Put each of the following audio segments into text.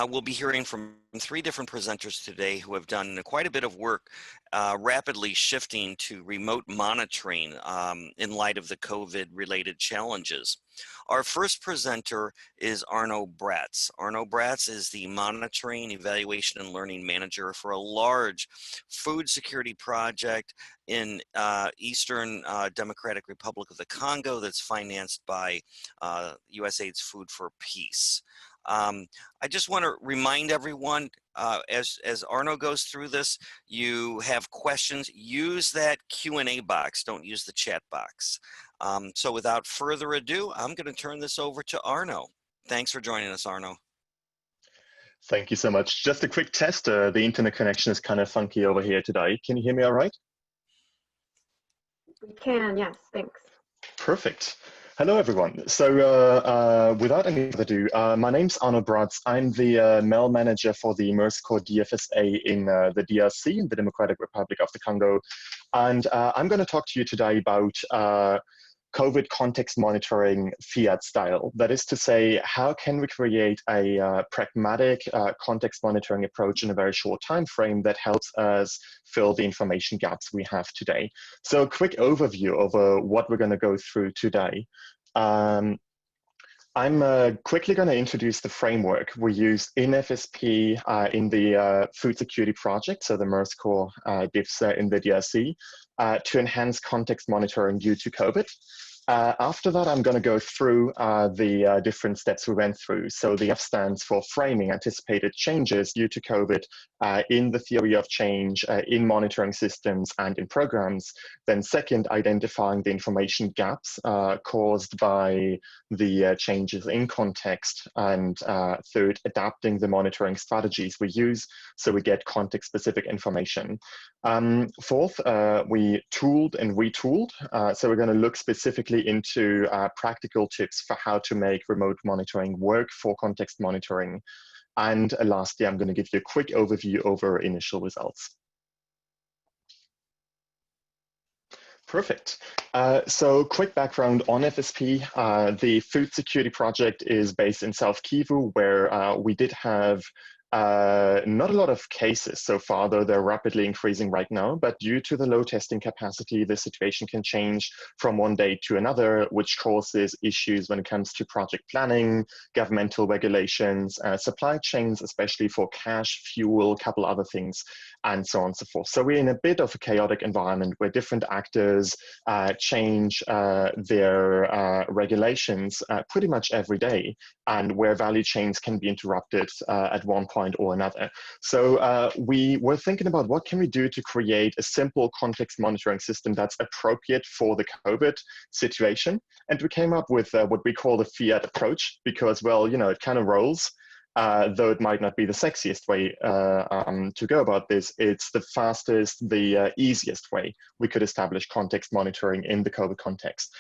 We'll be hearing from three different presenters today who have done quite a bit of work rapidly shifting to remote monitoring in light of the COVID-related challenges. Our first presenter is Arno Bratz. Arno Bratz is the Monitoring, Evaluation, and Learning Manager for a large food security project in Eastern Democratic Republic of the Congo that's financed by USAID's Food for Peace. I just want to remind everyone, as Arno goes through this, you have questions, use that Q&A box, don't use the chat box. So without further ado, I'm going to turn this over to Arno. Thanks for joining us, Arno. Thank you so much. Just a quick test. The internet connection is kind of funky over here today. Can you hear me all right? We can, yes, thanks. Perfect. Hello, everyone. So without any further ado, my name's Arno Bratz. I'm the MEL manager for the MERS Corps DFSA in the DRC, in the Democratic Republic of the Congo. And I'm going to talk to you today about COVID context monitoring Fiat style. That is to say, how can we create a pragmatic context monitoring approach in a very short time frame that helps us fill the information gaps we have today. So a quick overview over what we're going to go through today. I'm quickly going to introduce the framework we use in FSP in the food security project, so the MERS Corps DIFSA in the DRC, to enhance context monitoring due to COVID. After that, I'm going to go through the different steps we went through. So the F stands for framing anticipated changes due to COVID in the theory of change, in monitoring systems and in programs. Then second, identifying the information gaps caused by the changes in context. And third, adapting the monitoring strategies we use so we get context-specific information. Fourth, we tooled and retooled. So we're going to look specifically into practical tips for how to make remote monitoring work for context monitoring. And lastly, I'm going to give you a quick overview over initial results. Perfect. So quick background on FSP. The food security project is based in South Kivu, where we did have not a lot of cases so far, though they're rapidly increasing right now, but due to the low testing capacity, the situation can change from one day to another, which causes issues when it comes to project planning, governmental regulations, supply chains, especially for cash, fuel, a couple other things, and so on and so forth. So we're in a bit of a chaotic environment where different actors change their regulations pretty much every day, and where value chains can be interrupted at one point or another. So we were thinking about what can we do to create a simple context monitoring system that's appropriate for the COVID situation. And we came up with what we call the Fiat approach, because, well, you know, it kind of rolls. Though it might not be the sexiest way to go about this, it's the fastest, the easiest way we could establish context monitoring in the COVID context.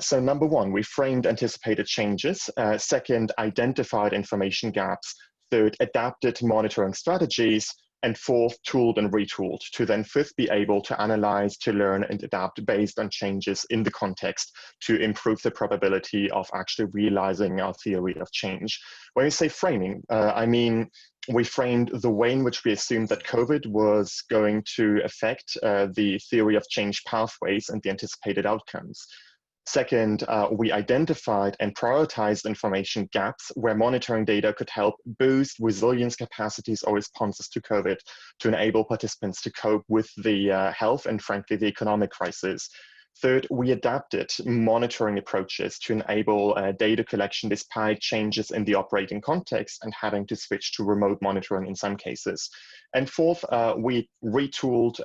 So number one, we framed anticipated changes. Second, identified information gaps. Third, adapted monitoring strategies. And fourth, tooled and retooled, to then fifth, be able to analyze, to learn and adapt based on changes in the context to improve the probability of actually realizing our theory of change. When we say framing, I mean, we framed the way in which we assumed that COVID was going to affect the theory of change pathways and the anticipated outcomes. Second, we identified and prioritized information gaps where monitoring data could help boost resilience capacities or responses to COVID to enable participants to cope with the health and, frankly, the economic crisis. Third, we adapted monitoring approaches to enable data collection despite changes in the operating context and having to switch to remote monitoring in some cases. And fourth, we retooled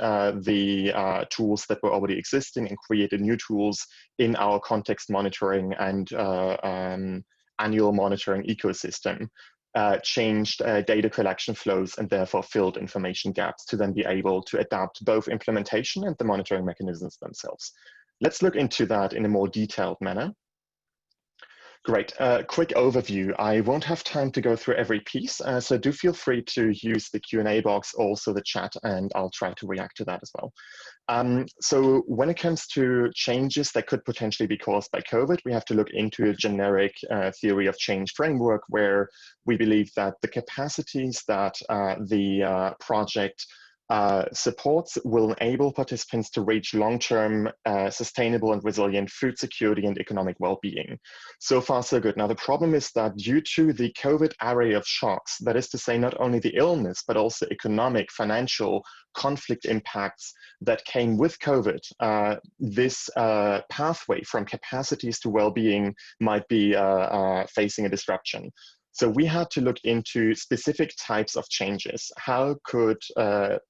the tools that were already existing and created new tools in our context monitoring and annual monitoring ecosystem. Changed data collection flows and therefore filled information gaps to then be able to adapt both implementation and the monitoring mechanisms themselves. Let's look into that in a more detailed manner. Great. Quick overview. I won't have time to go through every piece, so do feel free to use the Q&A box, also the chat, and I'll try to react to that as well. So when it comes to changes that could potentially be caused by COVID, we have to look into a generic theory of change framework where we believe that the capacities that the project supports will enable participants to reach long-term, sustainable and resilient food security and economic well-being. So far, so good. Now, the problem is that due to the COVID array of shocks, that is to say, not only the illness, but also economic, financial, conflict impacts that came with COVID, this pathway from capacities to well-being might be facing a disruption. So we had to look into specific types of changes. How could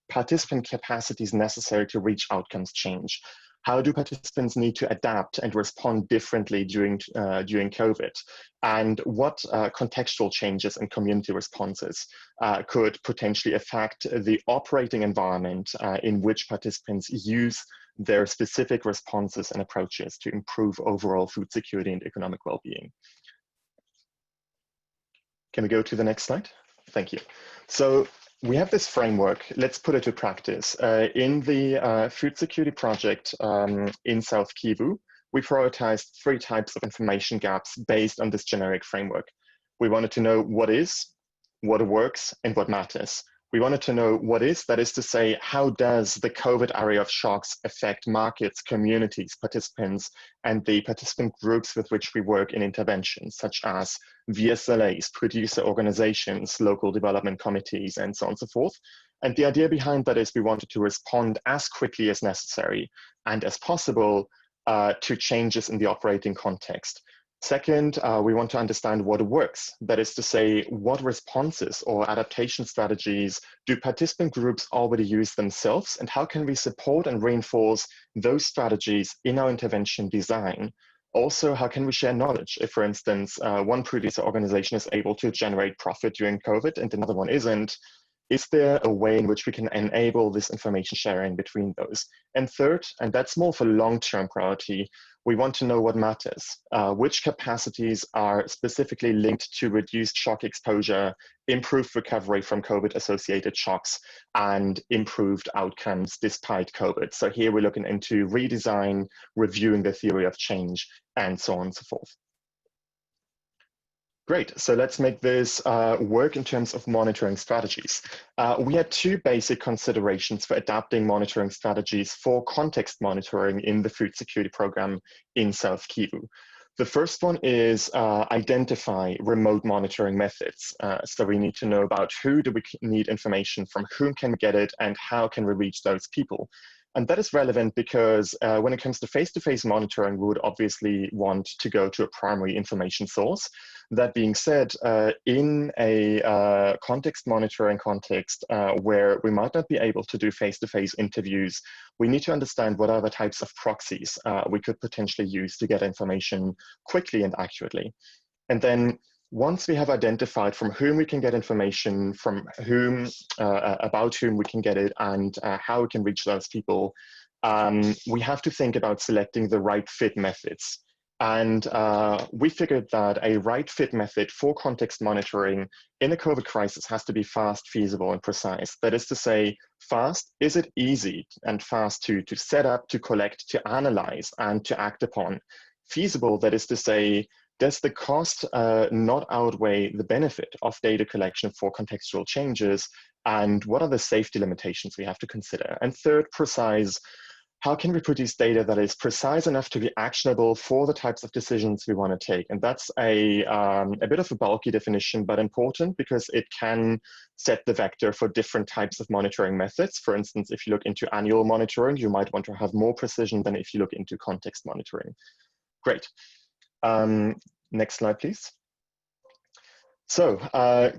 participant capacities necessary to reach outcomes change? How do participants need to adapt and respond differently during COVID? And what contextual changes and community responses could potentially affect the operating environment in which participants use their specific responses and approaches to improve overall food security and economic well-being? Can we go to the next slide? Thank you. So we have this framework. Let's put it to practice. In the food security project in South Kivu, we prioritized 3 types of information gaps based on this generic framework. We wanted to know what is, what works, and what matters. We wanted to know what is, that is to say, how does the COVID array of shocks affect markets, communities, participants, and the participant groups with which we work in interventions, such as VSLAs, producer organizations, local development committees, and so on and so forth. And the idea behind that is we wanted to respond as quickly as necessary and as possible to changes in the operating context. Second, we want to understand what works. That is to say, what responses or adaptation strategies do participant groups already use themselves, and how can we support and reinforce those strategies in our intervention design? Also, how can we share knowledge? If, for instance, one producer organization is able to generate profit during COVID and another one isn't, is there a way in which we can enable this information sharing between those? And third, and that's more for long-term priority, we want to know what matters. Which capacities are specifically linked to reduced shock exposure, improved recovery from COVID-associated shocks, and improved outcomes despite COVID? So here we're looking into redesign, reviewing the theory of change, and so on and so forth. Great, so let's make this work in terms of monitoring strategies. We had 2 basic considerations for adapting monitoring strategies for context monitoring in the food security program in South Kivu. The first one is identify remote monitoring methods. So we need to know about who do we need information from, whom can we get it, and how can we reach those people. And that is relevant because when it comes to face-to-face monitoring, we would obviously want to go to a primary information source. That being said, in a context monitoring context where we might not be able to do face-to-face interviews, we need to understand what other types of proxies we could potentially use to get information quickly and accurately. And then once we have identified from whom we can get information, from whom, about whom we can get it, and how we can reach those people, we have to think about selecting the right fit methods. And we figured that a right fit method for context monitoring in a COVID crisis has to be fast, feasible, and precise. That is to say, fast, is it easy and fast to set up, to collect, to analyze, and to act upon? Feasible, that is to say, does the cost not outweigh the benefit of data collection for contextual changes? And what are the safety limitations we have to consider? And third, precise, how can we produce data that is precise enough to be actionable for the types of decisions we want to take? And that's a bit of a bulky definition, but important because it can set the vector for different types of monitoring methods. For instance, if you look into annual monitoring, you might want to have more precision than if you look into context monitoring. Great. Next slide, please. So,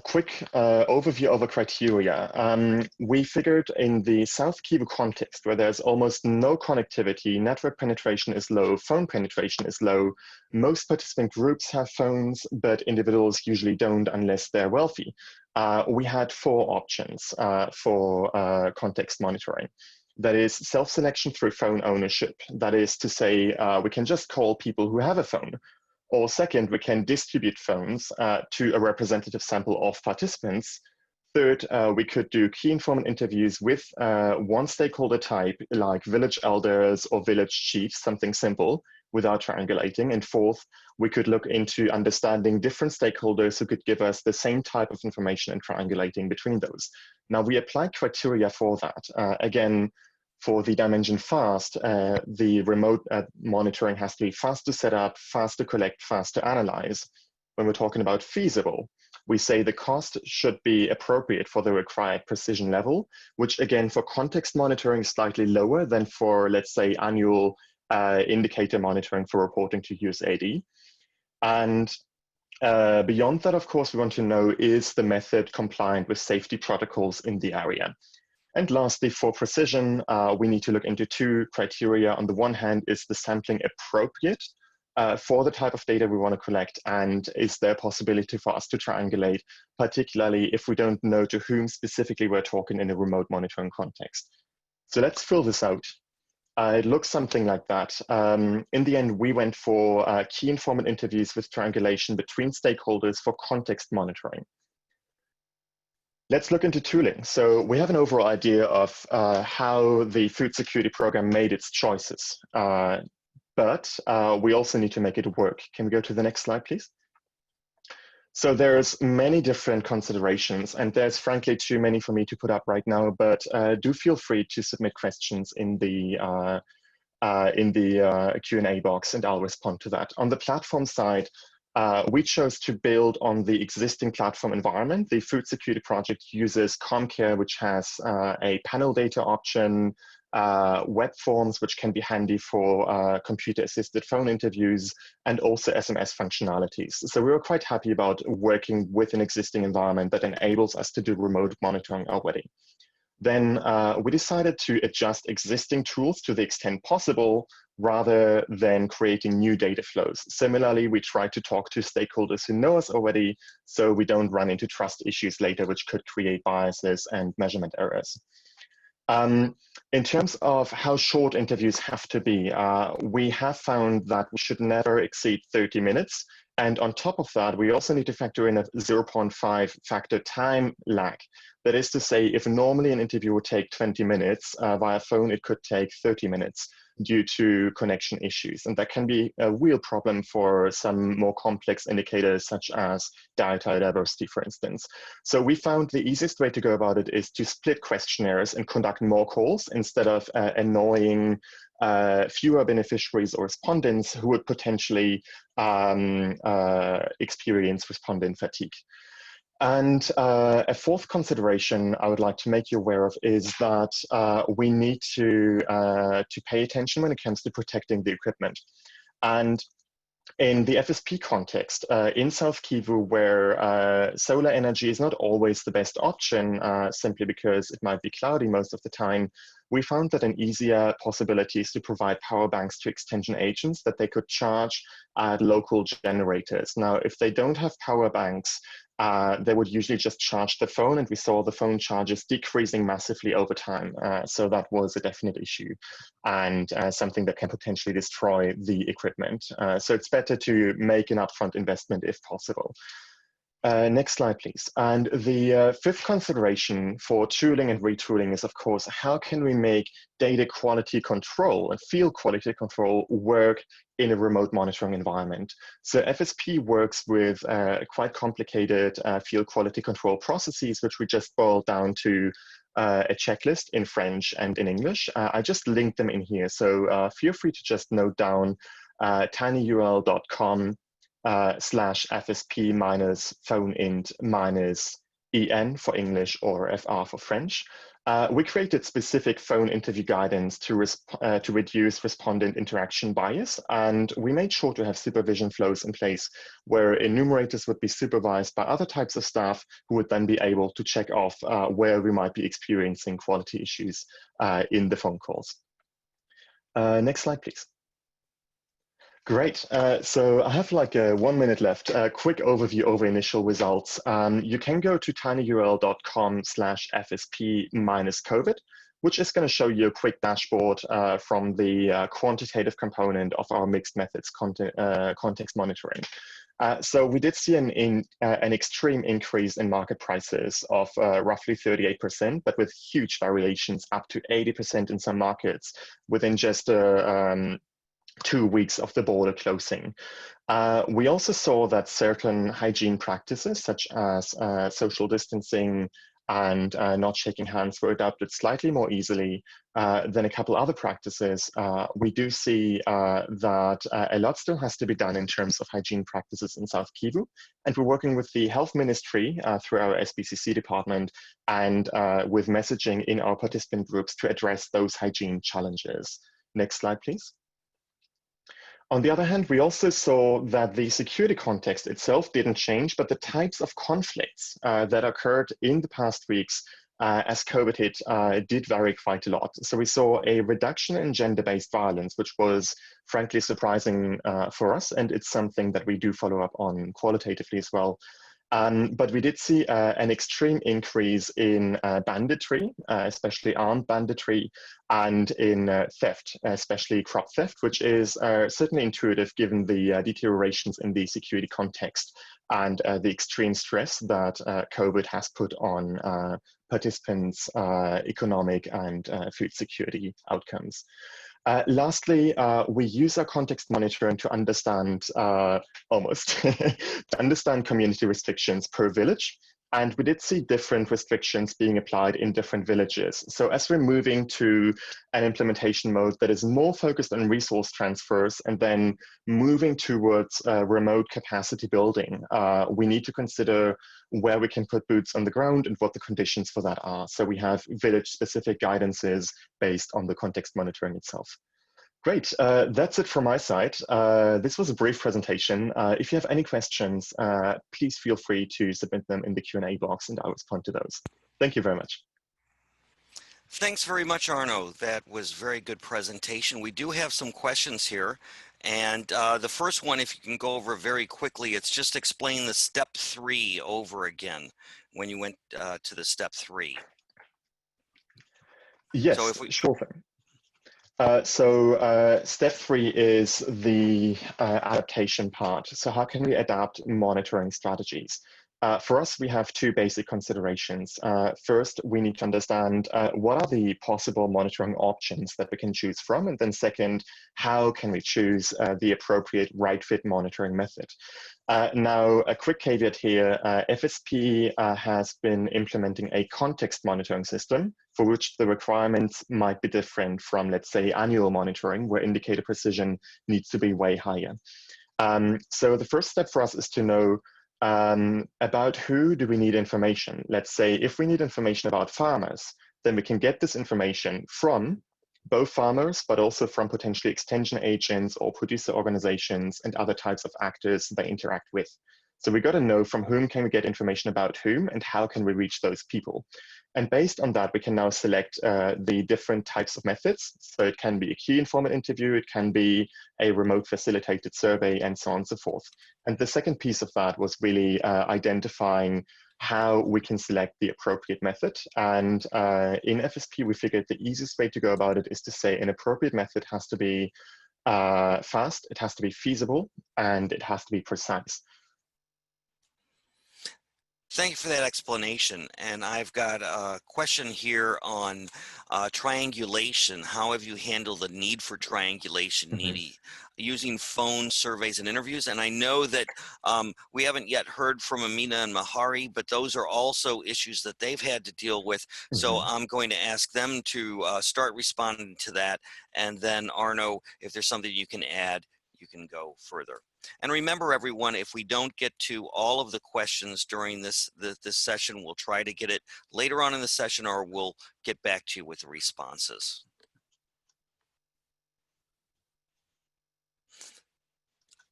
quick overview of the criteria. We figured in the South Kivu context, where there's almost no connectivity, network penetration is low, phone penetration is low. Most participant groups have phones, but individuals usually don't unless they're wealthy. We had 4 options for context monitoring. That is self-selection through phone ownership. That is to say, we can just call people who have a phone. Or second, we can distribute phones to a representative sample of participants. Third, we could do key informant interviews with one stakeholder type, like village elders or village chiefs, something simple, without triangulating. And fourth, we could look into understanding different stakeholders who could give us the same type of information and triangulating between those. Now, we applied criteria for that. Again, for the dimension fast, the remote monitoring has to be fast to set up, fast to collect, fast to analyze. When we're talking about feasible, we say the cost should be appropriate for the required precision level, which again, for context monitoring is slightly lower than for, let's say, annual indicator monitoring for reporting to USAID. And beyond that, of course, we want to know, is the method compliant with safety protocols in the area? And lastly, for precision, we need to look into two criteria. On the one hand, is the sampling appropriate for the type of data we want to collect, and is there a possibility for us to triangulate, particularly if we don't know to whom specifically we're talking in a remote monitoring context. So let's fill this out. It looks something like that. In the end, we went for key informant interviews with triangulation between stakeholders for context monitoring. Let's look into tooling. So we have an overall idea of how the food security program made its choices, but we also need to make it work. Can we go to the next slide, please? So there's many different considerations, and there's frankly too many for me to put up right now, but do feel free to submit questions in the Q&A box, and I'll respond to that. On the platform side, we chose to build on the existing platform environment. The food security project uses ComCare, which has a panel data option, web forms, which can be handy for computer-assisted phone interviews, and also SMS functionalities. So we were quite happy about working with an existing environment that enables us to do remote monitoring already. Then we decided to adjust existing tools to the extent possible, rather than creating new data flows. Similarly, we try to talk to stakeholders who know us already, so we don't run into trust issues later, which could create biases and measurement errors. In terms of how short interviews have to be, we have found that we should never exceed 30 minutes. And on top of that, we also need to factor in a 0.5 factor time lag. That is to say, if normally an interview would take 20 minutes, via phone, it could take 30 minutes due to connection issues. And that can be a real problem for some more complex indicators, such as dietary diversity, for instance. So we found the easiest way to go about it is to split questionnaires and conduct more calls instead of annoying fewer beneficiaries or respondents who would potentially experience respondent fatigue. And a fourth consideration I would like to make you aware of is that we need to pay attention when it comes to protecting the equipment. And in the FSP context, in South Kivu, where solar energy is not always the best option, simply because it might be cloudy most of the time, we found that an easier possibility is to provide power banks to extension agents that they could charge at local generators. Now, if they don't have power banks, they would usually just charge the phone, and we saw the phone charges decreasing massively over time. So that was a definite issue, and something that can potentially destroy the equipment. So it's better to make an upfront investment if possible. Next slide, please. And the fifth consideration for tooling and retooling is, of course, how can we make data quality control and field quality control work in a remote monitoring environment? So FSP works with quite complicated field quality control processes, which we just boiled down to a checklist in French and in English. I just linked them in here. So feel free to just note down tinyurl.com /FSP minus phoneint minus EN for English or FR for French. We created specific phone interview guidance to reduce respondent interaction bias, and we made sure to have supervision flows in place where enumerators would be supervised by other types of staff who would then be able to check off where we might be experiencing quality issues in the phone calls. Next slide, please. Great. So I have like 1 minute left. A quick overview over initial results. You can go to tinyurl.com /FSP-COVID, which is going to show you a quick dashboard from the quantitative component of our mixed methods context monitoring. So we did see an extreme increase in market prices of roughly 38%, but with huge variations up to 80% in some markets within just 2 weeks of the border closing. We also saw that certain hygiene practices, such as social distancing and not shaking hands, were adopted slightly more easily than a couple other practices. We do see that a lot still has to be done in terms of hygiene practices in South Kivu, and we're working with the health ministry through our SBCC department and with messaging in our participant groups to address those hygiene challenges. Next slide, please. On the other hand, we also saw that the security context itself didn't change, but the types of conflicts that occurred in the past weeks as COVID hit did vary quite a lot. So we saw a reduction in gender-based violence, which was frankly surprising for us, and it's something that we do follow up on qualitatively as well. But we did see an extreme increase in banditry, especially armed banditry, and in theft, especially crop theft, which is certainly intuitive given the deteriorations in the security context and the extreme stress that COVID has put on participants' economic and food security outcomes. Lastly, we use our context monitoring to understand to understand community restrictions per village. And we did see different restrictions being applied in different villages. So as we're moving to an implementation mode that is more focused on resource transfers and then moving towards remote capacity building, we need to consider where we can put boots on the ground and what the conditions for that are. So we have village-specific guidances based on the context monitoring itself. Great, that's it from my side. This was a brief presentation. If you have any questions, please feel free to submit them in the Q&A box and I'll respond to those. Thank you very much. Thanks very much, Arno. That was a very good presentation. We do have some questions here. And the first one, if you can go over very quickly, it's just explain the step 3 over again when you went to the step 3. Yes, so sure thing. Step 3 is the adaptation part. So how can we adapt monitoring strategies? For us, we have 2 basic considerations. First, we need to understand what are the possible monitoring options that we can choose from, and then second, how can we choose the appropriate right fit monitoring method? Now, a quick caveat here, FSP has been implementing a context monitoring system for which the requirements might be different from, let's say, annual monitoring, where indicator precision needs to be way higher. So the first step for us is to know about who do we need information. Let's say if we need information about farmers, then we can get this information from both farmers, but also from potentially extension agents or producer organizations and other types of actors they interact with. So we got to know from whom can we get information about whom and how can we reach those people. And based on that, we can now select the different types of methods. So it can be a key informant interview, it can be a remote facilitated survey, and so on and so forth. And the second piece of that was really identifying how we can select the appropriate method. And in FSP, we figured the easiest way to go about it is to say an appropriate method has to be fast, it has to be feasible, and it has to be precise. Thank you for that explanation. And I've got a question here on triangulation. How have you handled the need for triangulation using phone surveys and interviews? And I know that we haven't yet heard from Amina and Mahari, but those are also issues that they've had to deal with. So I'm going to ask them to start responding to that. And then Arno, if there's something you can add, you can go further. And remember, everyone, if we don't get to all of the questions during this session, we'll try to get it later on in the session, or we'll get back to you with the responses.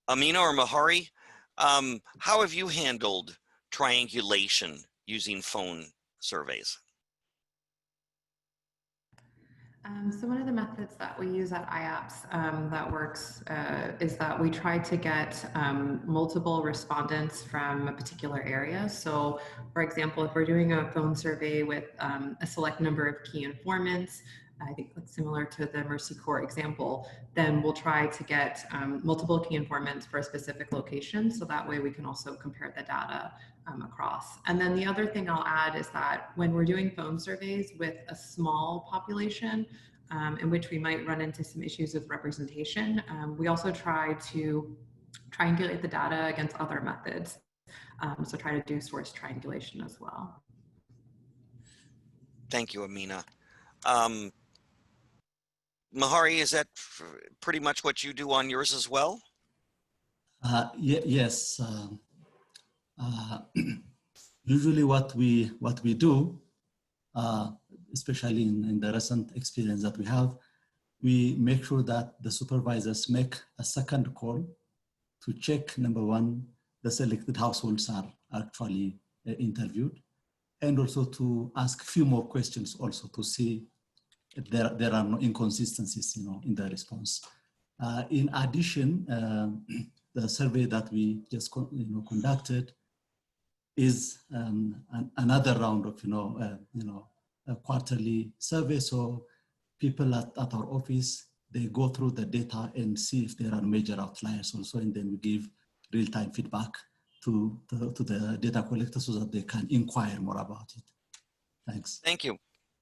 Amina or Mahari, how have you handled triangulation using phone surveys? So one of the methods that we use at IAPPS that works is that we try to get multiple respondents from a particular area. So for example, if we're doing a phone survey with a select number of key informants, I think that's similar to the Mercy Corps example, then we'll try to get multiple key informants for a specific location. So that way we can also compare the data across. And then the other thing I'll add is that when we're doing phone surveys with a small population, in which we might run into some issues with representation, we also try to triangulate the data against other methods. So try to do source triangulation as well. Thank you, Amina. Mahari, is that pretty much what you do on yours as well? Yes. Usually what we do, especially in the recent experience that we have, we make sure that the supervisors make a second call to check, number one, the selected households are actually interviewed, and also to ask a few more questions also to see if there are no inconsistencies, in the response. In addition, the survey that we just conducted is another round of a quarterly survey. So people at our office, they go through the data and see if there are major outliers also, and then we give real-time feedback to the data collectors so that they can inquire more about it. Thanks. Thank you.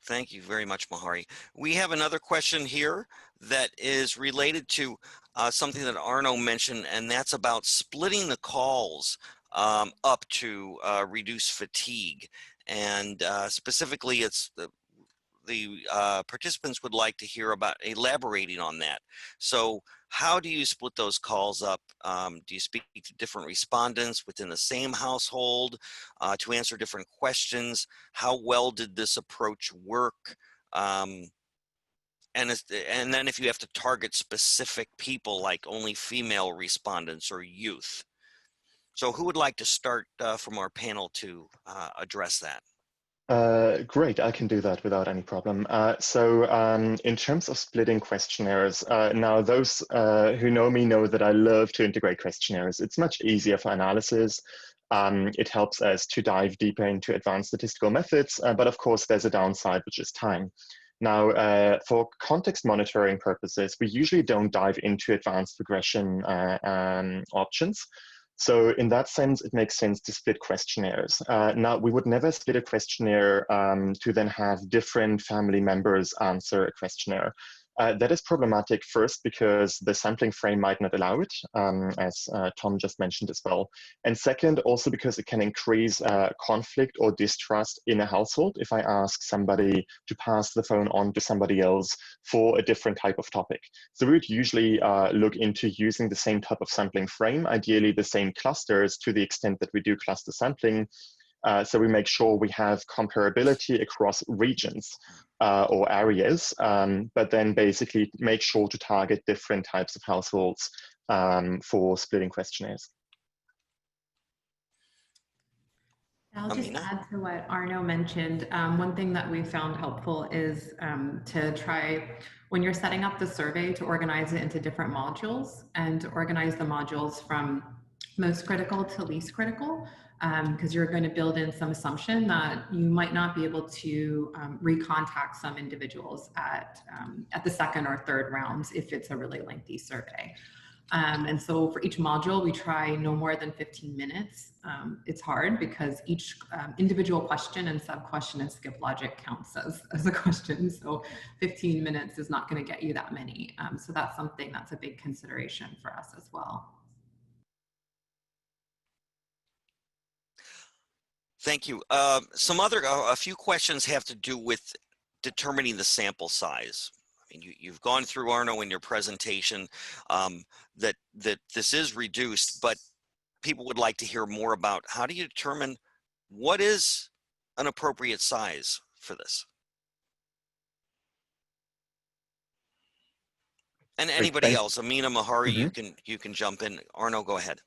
Thank you very much, Mahari. We have another question here that is related to something that Arno mentioned, and that's about splitting the calls up to reduce fatigue. And specifically, it's the participants would like to hear about elaborating on that. So how do you split those calls up? Do you speak to different respondents within the same household to answer different questions? How well did this approach work? And then if you have to target specific people like only female respondents or youth. So who would like to start from our panel to address that? Great, I can do that without any problem. In terms of splitting questionnaires, now those who know me know that I love to integrate questionnaires. It's much easier for analysis. It helps us to dive deeper into advanced statistical methods, but of course there's a downside, which is time. Now, for context monitoring purposes, we usually don't dive into advanced regression options. So in that sense, it makes sense to split questionnaires. Now, we would never split a questionnaire to then have different family members answer a questionnaire. That is problematic, first because the sampling frame might not allow it, as Tom just mentioned as well. And second, also because it can increase conflict or distrust in a household if I ask somebody to pass the phone on to somebody else for a different type of topic. So we would usually look into using the same type of sampling frame, ideally the same clusters to the extent that we do cluster sampling. So we make sure we have comparability across regions or areas, but then basically make sure to target different types of households for splitting questionnaires. I'll just add to what Arno mentioned. One thing that we found helpful is to try, when you're setting up the survey, to organize it into different modules and to organize the modules from most critical to least critical, because you're going to build in some assumption that you might not be able to recontact some individuals at the second or third rounds if it's a really lengthy survey. And so for each module, we try no more than 15 minutes. It's hard because each individual question and sub-question and skip logic counts as a question. So 15 minutes is not going to get you that many. So that's something that's a big consideration for us as well. Thank you. A few questions have to do with determining the sample size. I mean, you've gone through, Arno, in your presentation that this is reduced, but people would like to hear more about how do you determine what is an appropriate size for this? And anybody else, Amina, Mahari, you can jump in. Arno, go ahead.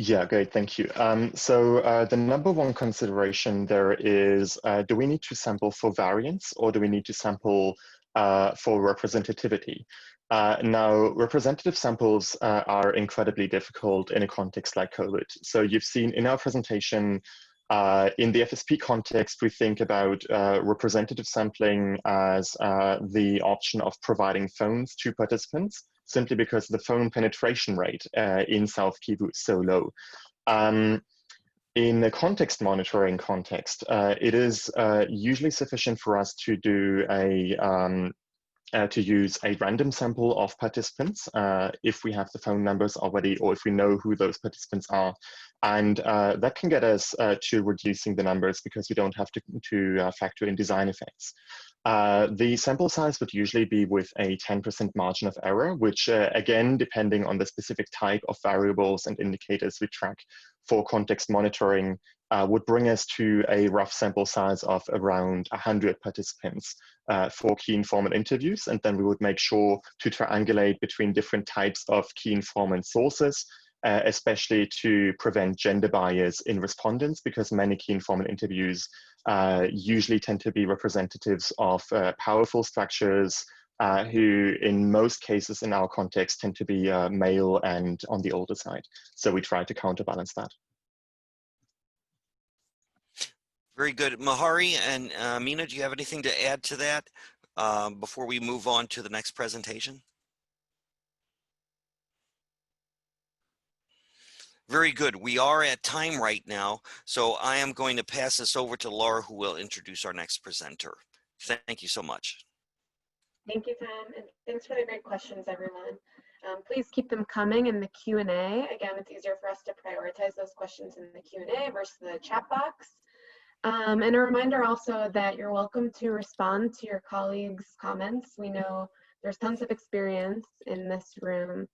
Yeah, great, thank you. The number one consideration there is, do we need to sample for variance or do we need to sample for representativity. Now, representative samples are incredibly difficult in a context like COVID. So you've seen in our presentation, in the FSP context, we think about representative sampling as the option of providing phones to participants, simply because the phone penetration rate in South Kivu is so low. In the context monitoring context, it is usually sufficient for us to do to use a random sample of participants if we have the phone numbers already, or if we know who those participants are. And that can get us to reducing the numbers because we don't have to factor in design effects. The sample size would usually be with a 10% margin of error, which again, depending on the specific type of variables and indicators we track for context monitoring, would bring us to a rough sample size of around 100 participants for key informant interviews. And then we would make sure to triangulate between different types of key informant sources, especially to prevent gender bias in respondents, because many key informant interviews usually tend to be representatives of powerful structures who in most cases in our context tend to be male and on the older side. So we try to counterbalance that. Very good. Mahari and Mina, do you have anything to add to that before we move on to the next presentation? Very good. We are at time right now, so I am going to pass this over to Laura, who will introduce our next presenter. Thank you so much. Thank you, Tom, and thanks for the great questions, everyone. Please keep them coming in the Q&A. Again, it's easier for us to prioritize those questions in the Q&A versus the chat box. And a reminder also that you're welcome to respond to your colleagues' comments. We know there's tons of experience in this room,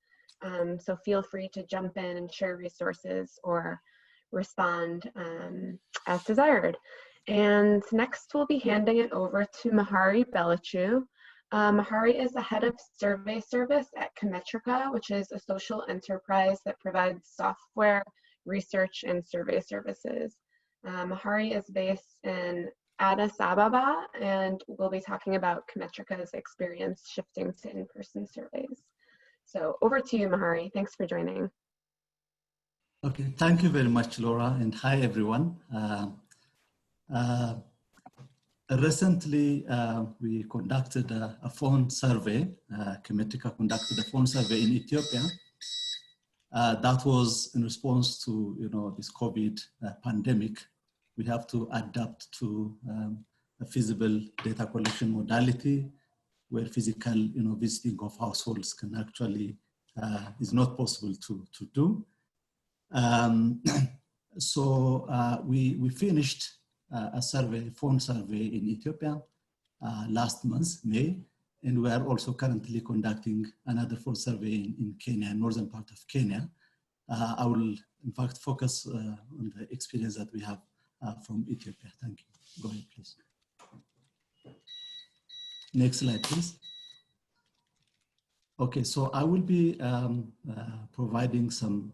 so feel free to jump in and share resources or respond as desired. And next we'll be handing it over to Mahari Belichu. Mahari is the head of survey service at Chemetrica, which is a social enterprise that provides software, research, and survey services. Mahari is based in Addis Ababa, and we'll be talking about Chemetrica's experience shifting to in-person surveys. So over to you, Mahari. Thanks for joining. Okay, thank you very much, Laura, and hi, everyone. Recently, we conducted a phone survey. Chemetrica conducted a phone survey in Ethiopia. That was in response to this COVID pandemic. We have to adapt to a feasible data collection modality where physical visiting of households can actually is not possible to do. So we finished a phone survey in Ethiopia last month, May, and we are also currently conducting another phone survey in Kenya, northern part of Kenya. I will, in fact, focus on the experience that we have from Ethiopia. Thank you. Go ahead, please. Next slide, please. Okay, so I will be providing some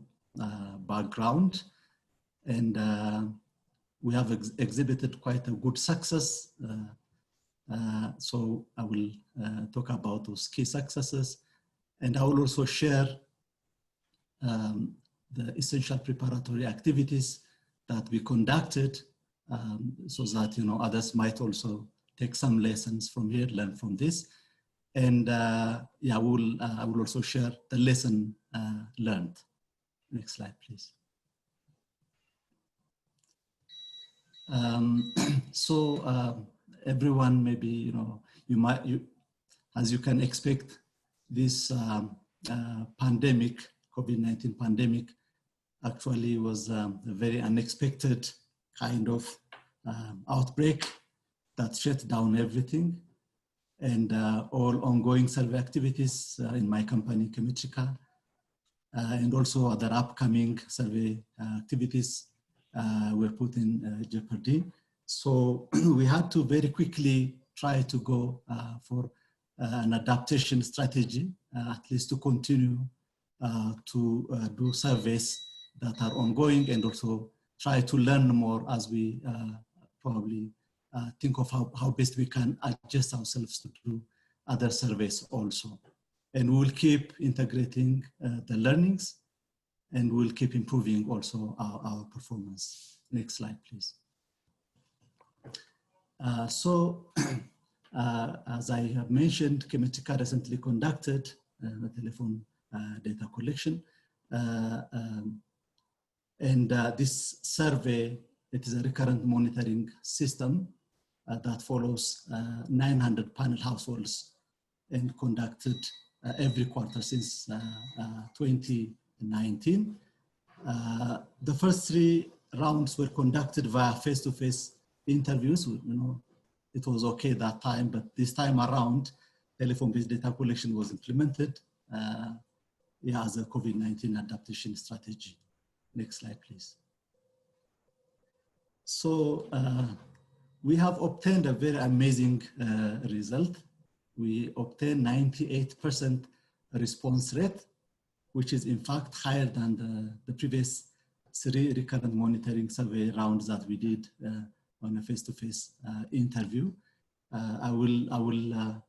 background, and we have exhibited quite a good success. So I will talk about those key successes, and I will also share the essential preparatory activities that we conducted so that others might also take some lessons from here, learn from this. And yeah, I will also share the lesson learned. Next slide, please. So everyone, maybe as you can expect, this pandemic, COVID-19 pandemic, actually was a very unexpected kind of outbreak that shut down everything, and all ongoing survey activities in my company, Chemetrica, and also other upcoming survey activities were put in jeopardy. So we had to very quickly try to go for an adaptation strategy, at least to continue to do surveys that are ongoing, and also try to learn more as we probably think of how best we can adjust ourselves to do other surveys also. And we'll keep integrating the learnings, and we'll keep improving also our performance. Next slide, please. As I have mentioned, Chemitica recently conducted a telephone data collection. This survey, it is a recurrent monitoring system that follows 900 panel households and conducted every quarter since 2019. The first 3 rounds were conducted via face-to-face interviews. You know, it was okay that time, but this time around, telephone-based data collection was implemented as a COVID-19 adaptation strategy. Next slide, please. So we have obtained a very amazing result. We obtained 98% response rate, which is in fact higher than the previous 3 recurrent monitoring survey rounds that we did on a face-to-face interview. I will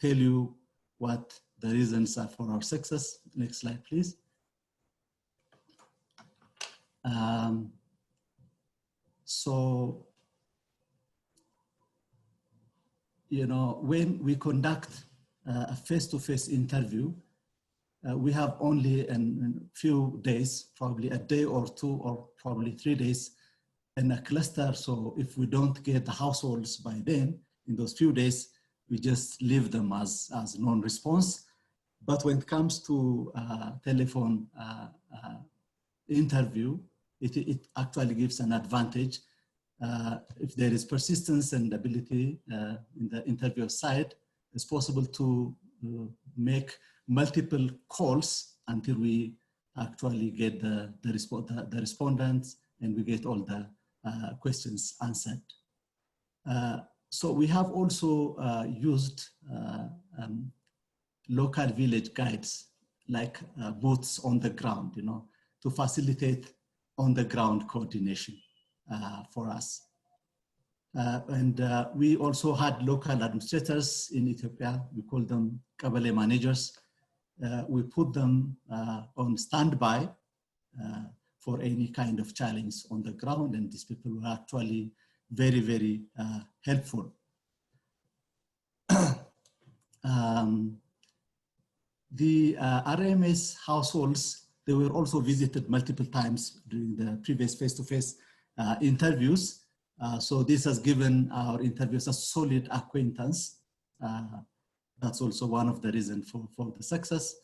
tell you what the reasons are for our success. Next slide, please. So, you know, when we conduct a face-to-face interview, we have only a few days, probably a day or 2 or probably 3 days in a cluster. So if we don't get the households by then, in those few days, we just leave them as non-response. But when it comes to telephone interview, it actually gives an advantage. If there is persistence and ability in the interview side, it's possible to make multiple calls until we actually get the respondents and we get all the questions answered. So we have also used local village guides, like boots on the ground, you know, to facilitate on the ground coordination for us. We also had local administrators in Ethiopia. We call them Kabale managers. We put them on standby for any kind of challenge on the ground, and these people were actually very, very helpful. The RMS households, they were also visited multiple times during the previous face-to-face interviews. So this has given our interviews a solid acquaintance. That's also one of the reasons for the success.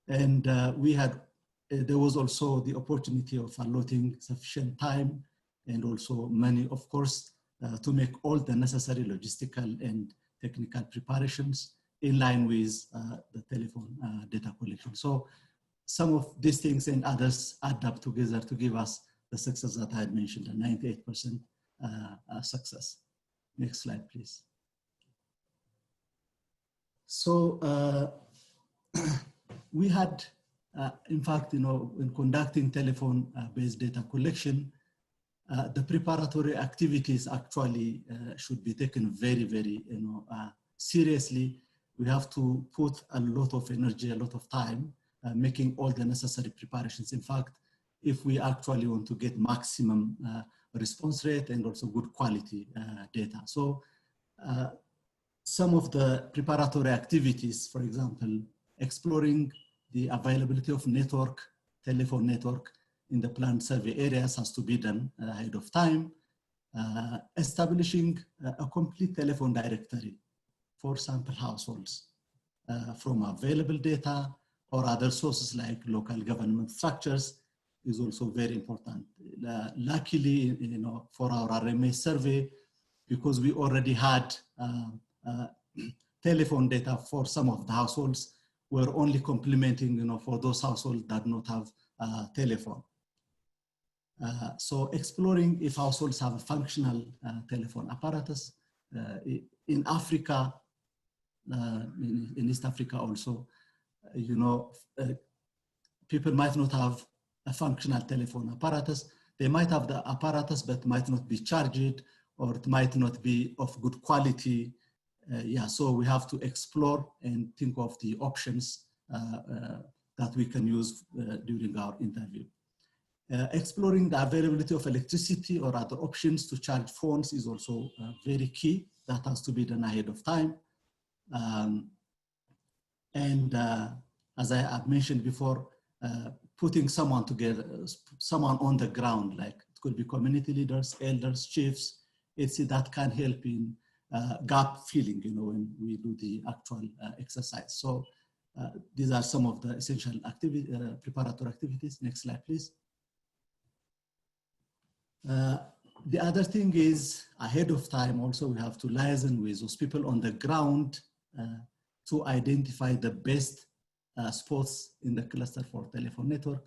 And there was also the opportunity of allotting sufficient time and also money, of course, to make all the necessary logistical and technical preparations in line with the telephone data collection. So some of these things and others add up together to give us the success that I had mentioned, a 98% success. Next slide, please. So we had, in fact, you know, in conducting telephone-based data collection, the preparatory activities actually should be taken very, very, you know, seriously. We have to put a lot of energy, a lot of time, making all the necessary preparations. In fact, if we actually want to get maximum response rate and also good quality data. So some of the preparatory activities, for example, exploring the availability of network, telephone network in the planned survey areas has to be done ahead of time. Establishing a complete telephone directory for sample households from available data or other sources like local government structures is also very important. Luckily, you know, for our RMA survey, because we already had telephone data for some of the households, we're only complementing, you know, for those households that do not have telephone. So exploring if households have a functional telephone apparatus. In Africa, in East Africa also, you know, people might not have a functional telephone apparatus. They might have the apparatus, but might not be charged, or it might not be of good quality. yeah, so we have to explore and think of the options that we can use during our interview. Exploring the availability of electricity or other options to charge phones is also very key. That has to be done ahead of time. As I have mentioned before, putting someone together, someone on the ground, like it could be community leaders, elders, chiefs, that can help in gap filling, you know, when we do the actual exercise. So these are some of the essential preparatory activities. Next slide, please. The other thing is ahead of time also we have to liaison with those people on the ground to identify the best spots in the cluster for telephone network.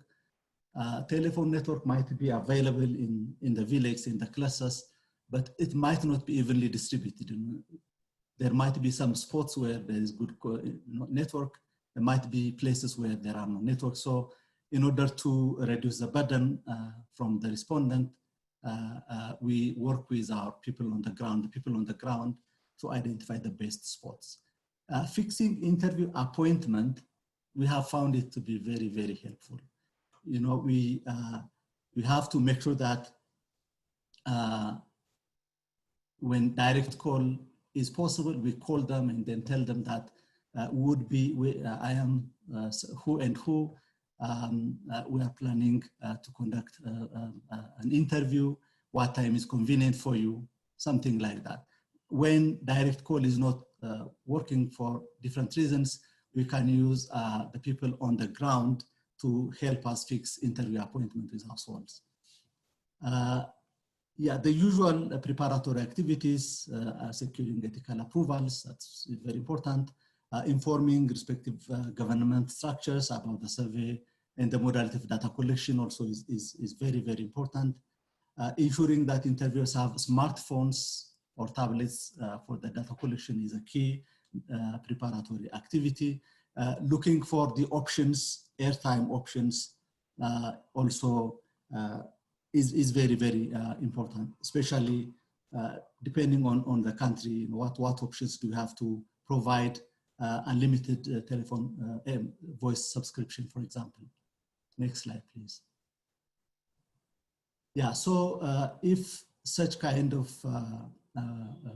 Telephone network might be available in the village, in the clusters, but it might not be evenly distributed. There might be some spots where there is good network. There might be places where there are no network. So in order to reduce the burden from the respondent, we work with our people on the ground, to identify the best spots. Fixing interview appointment, we have found it to be very, very helpful. You know, we have to make sure that when direct call is possible, we call them and then tell them that I am who and who, we are planning to conduct an interview, what time is convenient for you, something like that. When direct call is not working for different reasons, we can use the people on the ground to help us fix interview appointment with households. Yeah, the usual preparatory activities, securing ethical approvals, that's very important. Informing respective government structures about the survey and the modality of data collection also is very, very important. Ensuring that interviewers have smartphones or tablets for the data collection is a key preparatory activity. Looking for the options, airtime options, also is very, very important, especially depending on the country. What options do you have to provide unlimited telephone voice subscription, for example. Next slide, please. Yeah, so if such kind of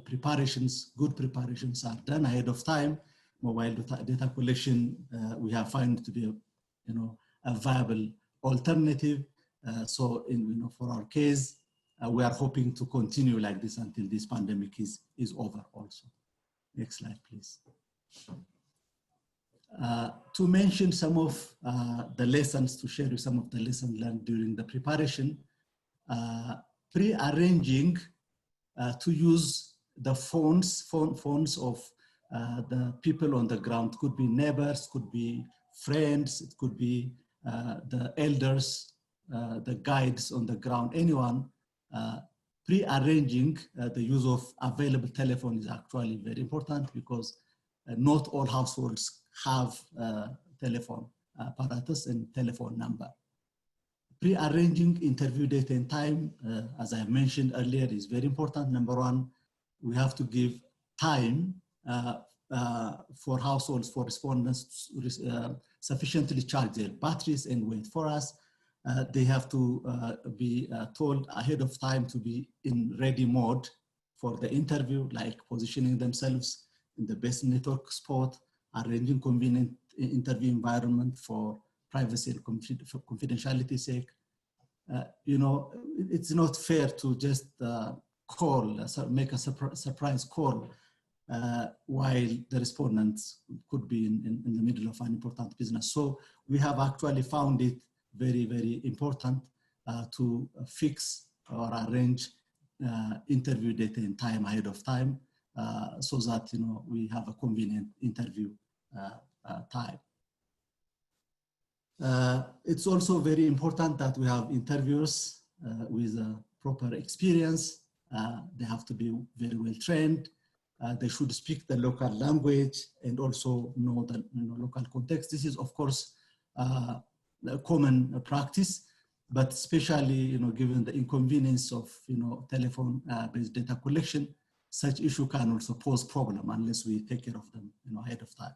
preparations, good preparations are done ahead of time, mobile data collection, we have found to be a viable alternative. So for our case, we are hoping to continue like this until this pandemic is over also. Next slide, please. To mention some of the lessons, to share with some of the lessons learned during the preparation, pre-arranging to use the phones of the people on the ground. Could be neighbors, could be friends, it could be the elders, the guides on the ground, anyone. Pre-arranging the use of available telephone is actually very important because not all households have telephone apparatus and telephone number. Pre-arranging interview date and time, as I mentioned earlier, is very important. Number one, we have to give time for households, for respondents to sufficiently charge their batteries and wait for us. They have to be told ahead of time to be in ready mode for the interview, like positioning themselves in the best network spot, arranging convenient interview environment for privacy and confidentiality sake. It's not fair to just make a surprise call while the respondents could be in the middle of an important business. So we have actually found it very, very important to fix or arrange interview date and time ahead of time so that we have a convenient interview time. It's also very important that we have interviewers with a proper experience. They have to be very well trained. They should speak the local language and also know the local context. This is, of course, a common practice, but especially given the inconvenience of telephone-based data collection, such issue can also pose problem unless we take care of them, ahead of time.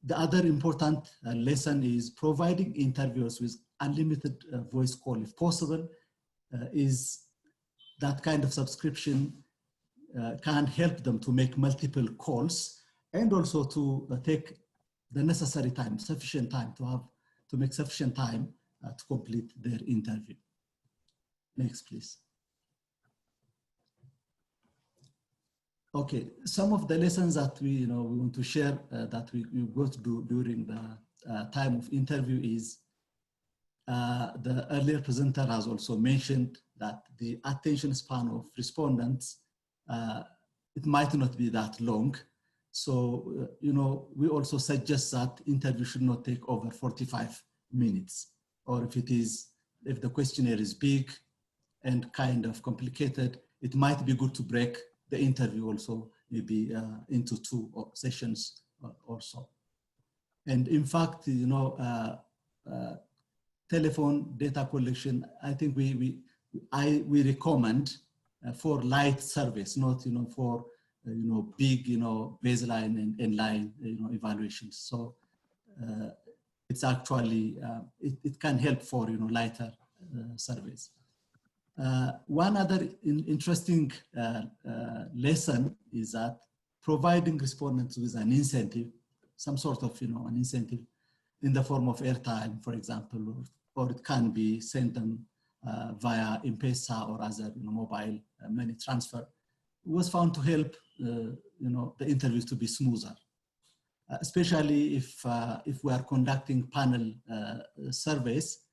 The other important lesson is providing interviewers with unlimited voice call, if possible, is that kind of subscription can help them to make multiple calls and also to take the necessary time, sufficient time to make sufficient time to complete their interview. Next, please. Okay, some of the lessons that we want to share that we go to do during the time of interview is the earlier presenter has also mentioned that the attention span of respondents, it might not be that long. So, we also suggest that interview should not take over 45 minutes. Or if the questionnaire is big and kind of complicated, it might be good to break the interview also maybe into 2 sessions or so. And in fact, telephone data collection, I think we recommend for light surveys, not for big baseline and inline evaluations. So it's actually it can help for lighter surveys. One other interesting lesson is that providing respondents with an incentive, some sort of an incentive in the form of airtime, for example, or it can be sent them via M-Pesa or other mobile money transfer, was found to help the interviews to be smoother, especially if we are conducting panel surveys.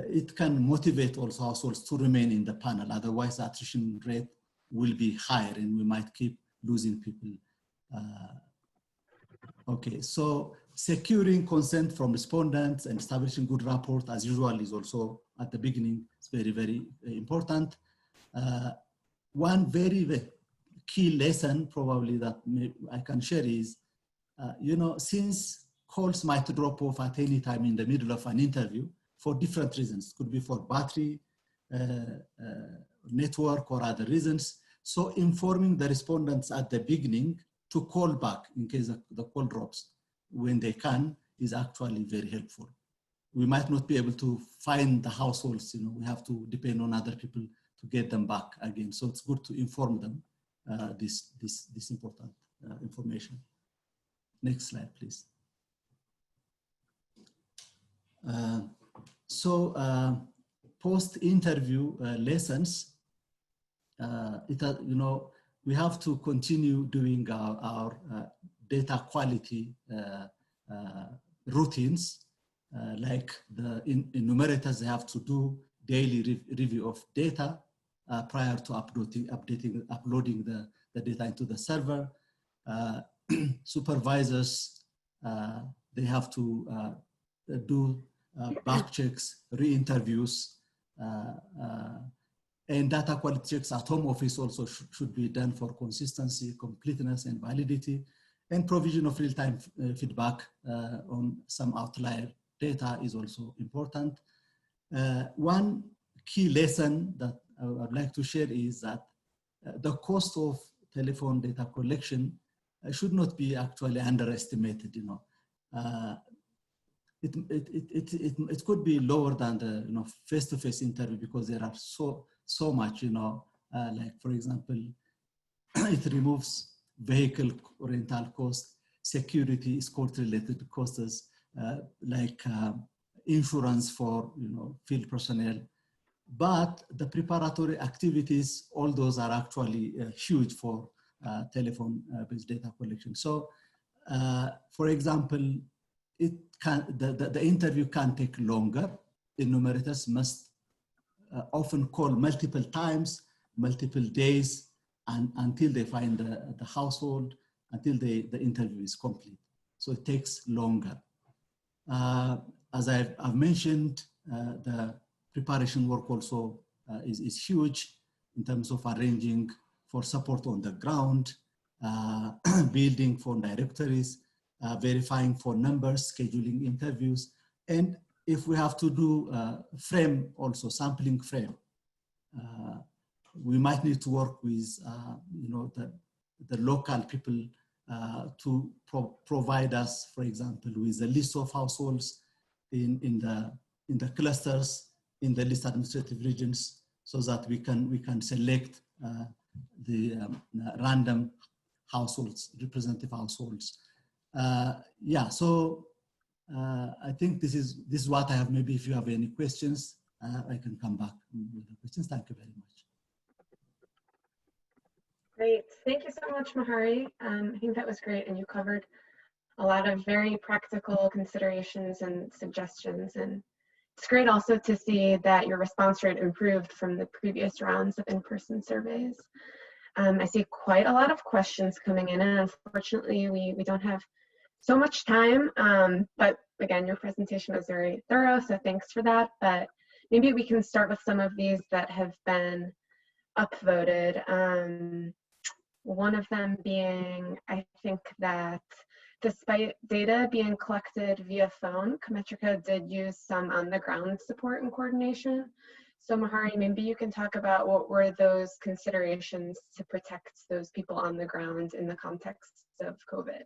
It can motivate also households to remain in the panel. Otherwise, the attrition rate will be higher and we might keep losing people. Okay, so securing consent from respondents and establishing good rapport as usual is also at the beginning. It's very, very important. One very, very key lesson probably that I can share is, since calls might drop off at any time in the middle of an interview for different reasons, could be for battery, network or other reasons. So informing the respondents at the beginning to call back in case the call drops when they can is actually very helpful. We might not be able to find the households, we have to depend on other people to get them back again. So it's good to inform them this important information. Next slide, please. Post-interview lessons, we have to continue doing our data quality routines, like the enumerators, they have to do daily review of data prior to uploading the data into the server. Supervisors, they have to do back checks, re-interviews, and data quality checks at home office also should be done for consistency, completeness, and validity, and provision of real-time feedback on some outlier data is also important. One key lesson that I would like to share is that the cost of telephone data collection should not be actually underestimated. It could be lower than the face-to-face interview because there are so much, like for example, it removes vehicle rental costs, security, escort-related costs, like insurance for field personnel. But the preparatory activities, all those are actually huge for telephone-based data collection. So, for example, the interview can take longer. Enumerators must often call multiple times, multiple days, and until they find the household, until the interview is complete. So it takes longer. As I've mentioned, the preparation work also is huge in terms of arranging for support on the ground, building phone directories, verifying phone numbers, scheduling interviews, and if we have to do frame also, sampling frame, we might need to work with, the local people to provide us, for example, with a list of households in the clusters, in the least administrative regions, so that we can select the random households, representative households. Yeah, so I think this is what I have. Maybe if you have any questions, I can come back with the questions. Thank you very much. Great. Thank you so much, Mahari. I think that was great, and you covered a lot of very practical considerations and suggestions. And it's great also to see that your response rate improved from the previous rounds of in-person surveys. I see quite a lot of questions coming in, and unfortunately, we don't have so much time. But again, your presentation was very thorough, so thanks for that. But maybe we can start with some of these that have been upvoted. One of them being, I think that despite data being collected via phone, Cometrica did use some on-the-ground support and coordination. So Mahari, maybe you can talk about what were those considerations to protect those people on the ground in the context of COVID?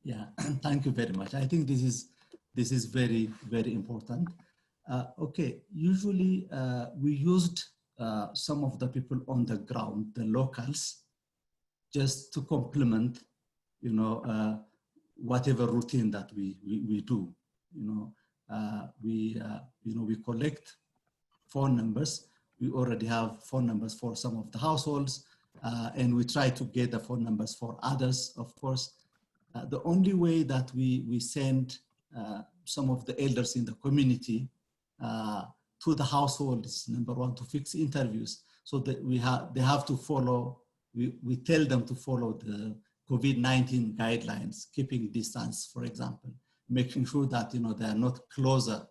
Yeah, thank you very much. I think this is very, very important. Okay, usually we used some of the people on the ground, the locals, just to complement, whatever routine that we do. We collect phone numbers. We already have phone numbers for some of the households, and we try to get the phone numbers for others, of course. The only way that we send some of the elders in the community to the household is, number one, to fix interviews. So that they have to follow, we tell them to follow the COVID-19 guidelines, keeping distance, for example, making sure that, they are not closer,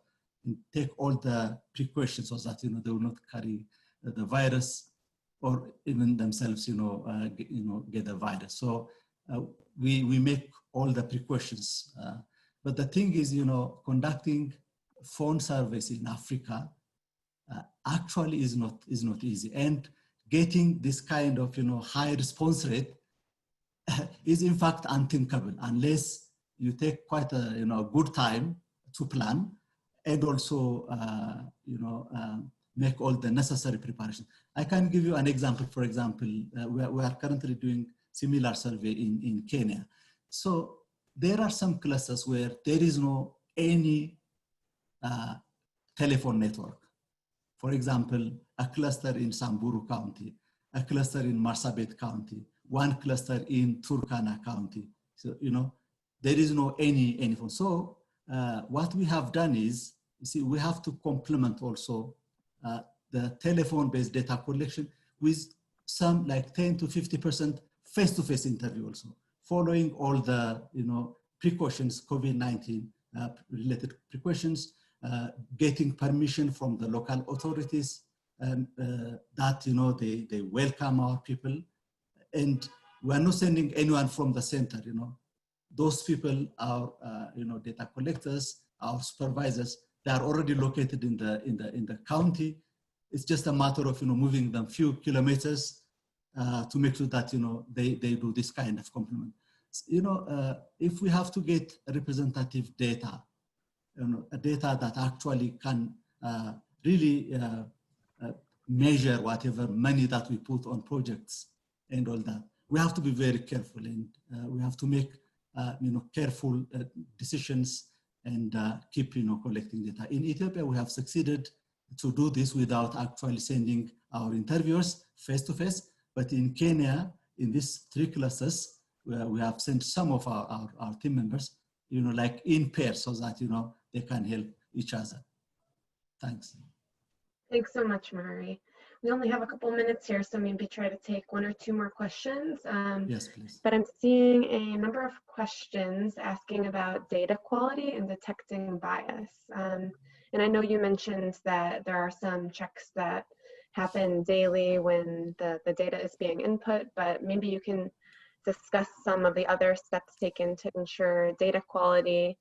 and take all the precautions so that, they will not carry the virus or even themselves, get the virus. So we make all the precautions. But the thing is, conducting phone surveys in Africa actually is not easy. And getting this kind of, high response rate is in fact unthinkable unless you take quite a, good time to plan and also, make all the necessary preparation. I can give you an example. For example, we are currently doing similar survey in Kenya. So there are some clusters where there is no any telephone network. For example, a cluster in Samburu County, a cluster in Marsabit County, one cluster in Turkana County. So, there is no any phone. So what we have done is, we have to complement also the telephone-based data collection with some like 10 to 50% face-to-face interview also, following all the, precautions, COVID-19 related precautions, getting permission from the local authorities, that, they welcome our people. And we're not sending anyone from the center, Those people are, data collectors, our supervisors. They are already located in the county. It's just a matter of, moving them few kilometers to make sure that, they do this kind of complement. If we have to get representative data, data that actually can really measure whatever money that we put on projects and all that, we have to be very careful, and we have to make careful decisions and keep collecting data. In Ethiopia, we have succeeded to do this without actually sending our interviewers face to face. But in Kenya, in these 3 clusters, we have sent some of our team members, like in pairs, so that they can help each other. Thanks. Thanks so much, Mahari. We only have a couple minutes here, so maybe try to take 1 or 2 more questions. Yes, please. But I'm seeing a number of questions asking about data quality and detecting bias. And I know you mentioned that there are some checks that happen daily when the data is being input, but maybe you can discuss some of the other steps taken to ensure data quality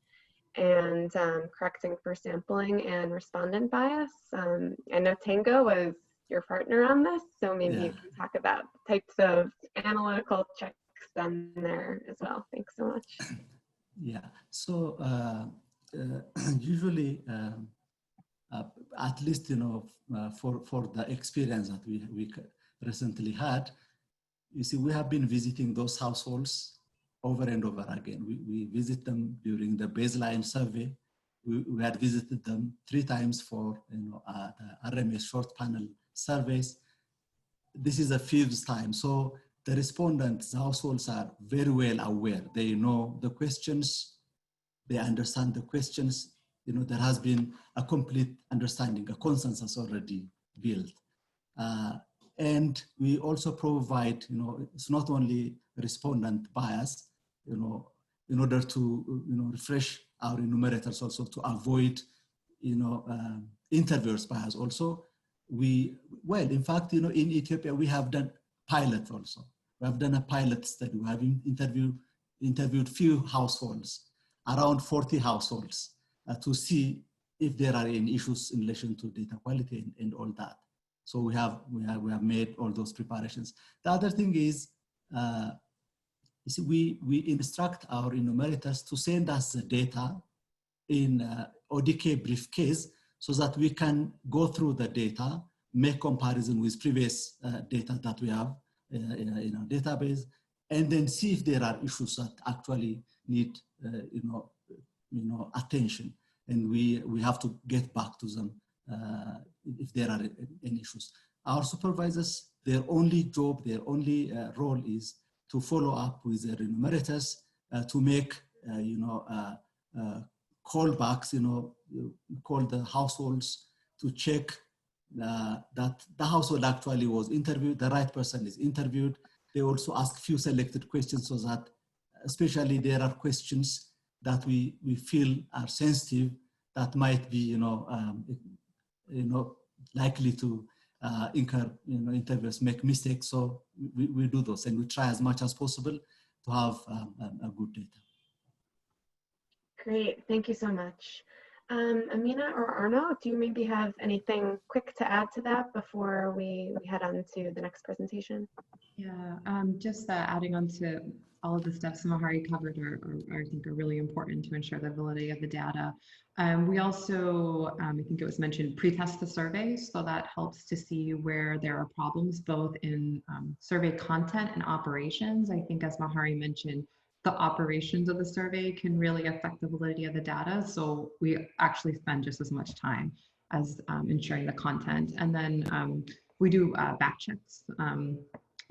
and correcting for sampling and respondent bias. I know Tango was your partner on this, so maybe Yeah. you can talk about types of analytical checks done there as well. Thanks so much. Yeah, so usually, at least, for the experience that we recently had, you see, we have been visiting those households over and over again. We visit them during the baseline survey. We had visited them 3 times for the RMS short panel surveys. This is the 5th time. So the respondents, the households are very well aware. They know the questions, they understand the questions. There has been a complete understanding, a consensus already built. And we also provide, it's not only respondent bias, in order to, refresh our enumerators also to avoid, interviewers bias also. In fact, in Ethiopia, we have done pilot also. We have done a pilot study. We have interviewed few households, around 40 households, to see if there are any issues in relation to data quality and all that. So we have made all those preparations. The other thing is, you see, we instruct our enumerators to send us the data in ODK briefcase so that we can go through the data, make comparison with previous data that we have in our database, and then see if there are issues that actually need attention, and we have to get back to them if there are any issues. Our supervisors, their only job, their only role is to follow up with their enumerators to make callbacks, call the households to check that the household actually was interviewed, the right person is interviewed. They also ask few selected questions so that, especially there are questions that we feel are sensitive that might be, likely to incur, interviewers make mistakes. So we do those, and we try as much as possible to have a good data. Great, thank you so much. Amina or Arno, do you maybe have anything quick to add to that before we head on to the next presentation? Yeah, just adding on to all of the steps Mahari covered I think are really important to ensure the validity of the data. We also, I think it was mentioned, pre-test the survey, so that helps to see where there are problems both in survey content and operations. I think as Mahari mentioned, the operations of the survey can really affect the validity of the data. So we actually spend just as much time as ensuring the content. And then we do back checks.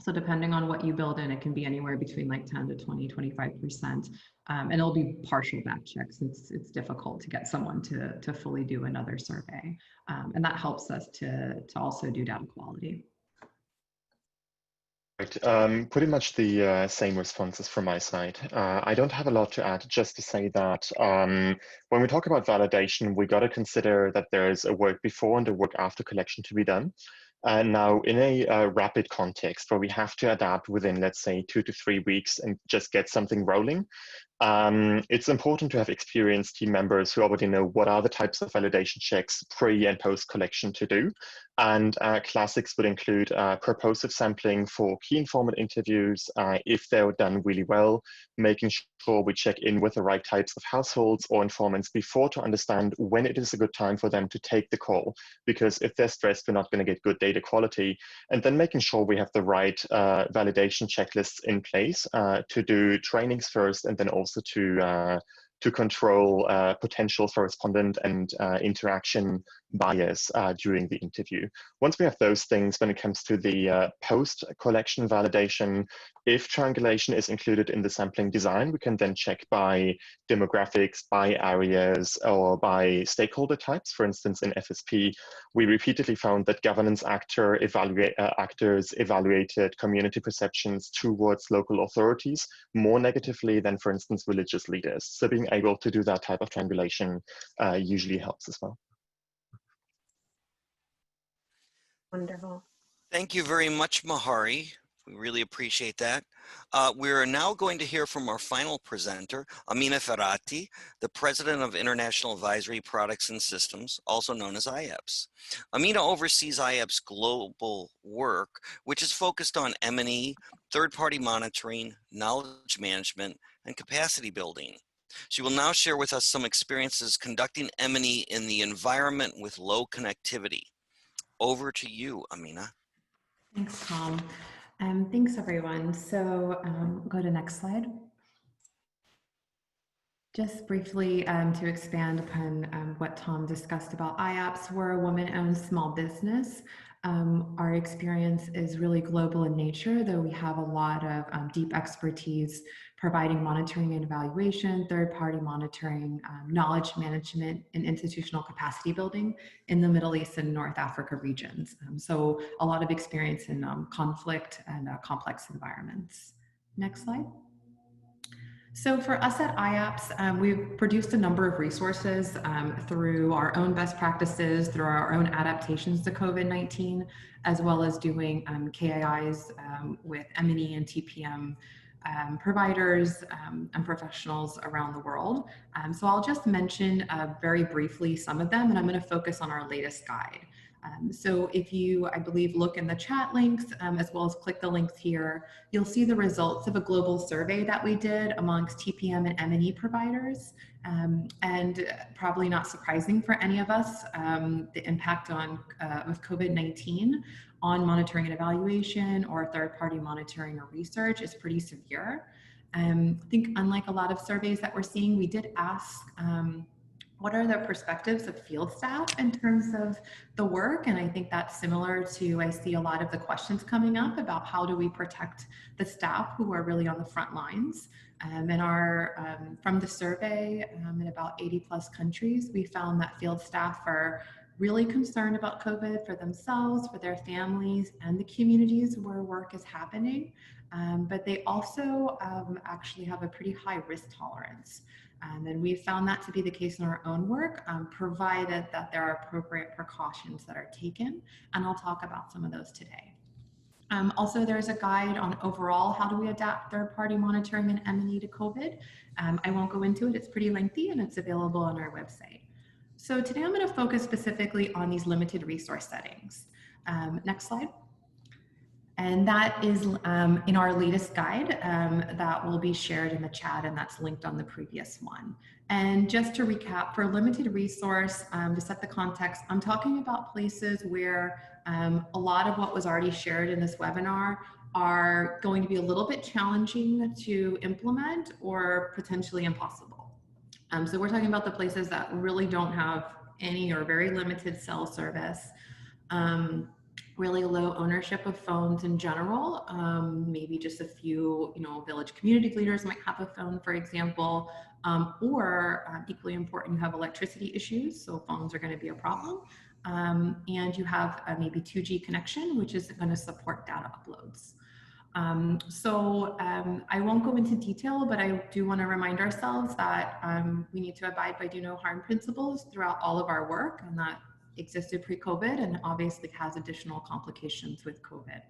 So depending on what you build in, it can be anywhere between like 10 to 20, 25%. And it'll be partial back checks. It's difficult to get someone to fully do another survey. And that helps us to also do data quality. Right. Pretty much the same responses from my side. I don't have a lot to add, just to say that when we talk about validation, we got to consider that there's a work before and a work after collection to be done. Now, in a rapid context where we have to adapt within, let's say, 2 to 3 weeks and just get something rolling, it's important to have experienced team members who already know what are the types of validation checks pre and post collection to do. And classics would include purposive sampling for key informant interviews, if they're done really well, making sure we check in with the right types of households or informants before to understand when it is a good time for them to take the call. Because if they're stressed, we're not going to get good data quality. And then making sure we have the right validation checklists in place to do trainings first, and then also to control potential for respondent and interaction bias during the interview. Once we have those things, when it comes to the post-collection validation, if triangulation is included in the sampling design, we can then check by demographics, by areas, or by stakeholder types. For instance, in FSP, we repeatedly found that governance actors evaluated community perceptions towards local authorities more negatively than, for instance, religious leaders. So being able to do that type of triangulation usually helps as well. Wonderful. Thank you very much, Mahari. We really appreciate that. We're now going to hear from our final presenter, Amina Ferrati, the President of International Advisory Products and Systems, also known as IAPPS. Amina oversees IAPPS' global work, which is focused on M&E, third-party monitoring, knowledge management, and capacity building. She will now share with us some experiences conducting M&E in the environment with low connectivity. Over to you, Amina. Thanks, Tom. Thanks, everyone. So go to next slide. Just briefly to expand upon what Tom discussed about IAPPS, we're a woman-owned small business. Our experience is really global in nature, though we have a lot of deep expertise providing monitoring and evaluation, third-party monitoring, knowledge management, and institutional capacity building in the Middle East and North Africa regions. So a lot of experience in conflict and complex environments. Next slide. So for us at IAPPS, we've produced a number of resources through our own best practices, through our own adaptations to COVID-19, as well as doing KAIs with M&E and TPM providers and professionals around the world. So I'll just mention very briefly some of them, and I'm going to focus on our latest guide. So if you, I believe, look in the chat links, as well as click the links here, you'll see the results of a global survey that we did amongst TPM and M&E providers. And probably not surprising for any of us, the impact on of COVID-19 on monitoring and evaluation or third-party monitoring or research is pretty severe. I think unlike a lot of surveys that we're seeing, we did ask what are the perspectives of field staff in terms of the work? And I think that's similar to, I see a lot of the questions coming up about how do we protect the staff who are really on the front lines. And from the survey in about 80 plus countries, we found that field staff are really concerned about COVID for themselves, for their families, and the communities where work is happening. But they also actually have a pretty high risk tolerance. And we found that to be the case in our own work, provided that there are appropriate precautions that are taken. And I'll talk about some of those today. Also, there's a guide on overall how do we adapt third-party monitoring and M&E to COVID. I won't go into it, it's pretty lengthy and it's available on our website. So today I'm going to focus specifically on these limited resource settings. Next slide. And that is in our latest guide that will be shared in the chat, and that's linked on the previous one. And just to recap, for limited resource, to set the context, I'm talking about places where a lot of what was already shared in this webinar are going to be a little bit challenging to implement or potentially impossible. So we're talking about the places that really don't have any or very limited cell service. Really low ownership of phones in general. Maybe just a few, village community leaders might have a phone, for example, or equally important, you have electricity issues, so phones are going to be a problem. And you have maybe 2G connection, which is going to support data uploads. I won't go into detail, but I do want to remind ourselves that we need to abide by do no harm principles throughout all of our work, and that existed pre-COVID and obviously has additional complications with COVID.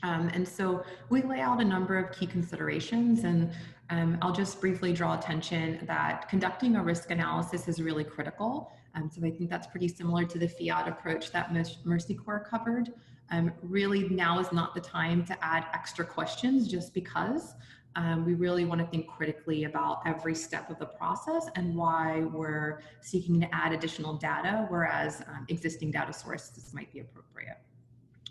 And so we lay out a number of key considerations, and I'll just briefly draw attention that conducting a risk analysis is really critical. So I think that's pretty similar to the FIAT approach that Mercy Corps covered. Really now is not the time to add extra questions just because. We really want to think critically about every step of the process and why we're seeking to add additional data, whereas existing data sources might be appropriate.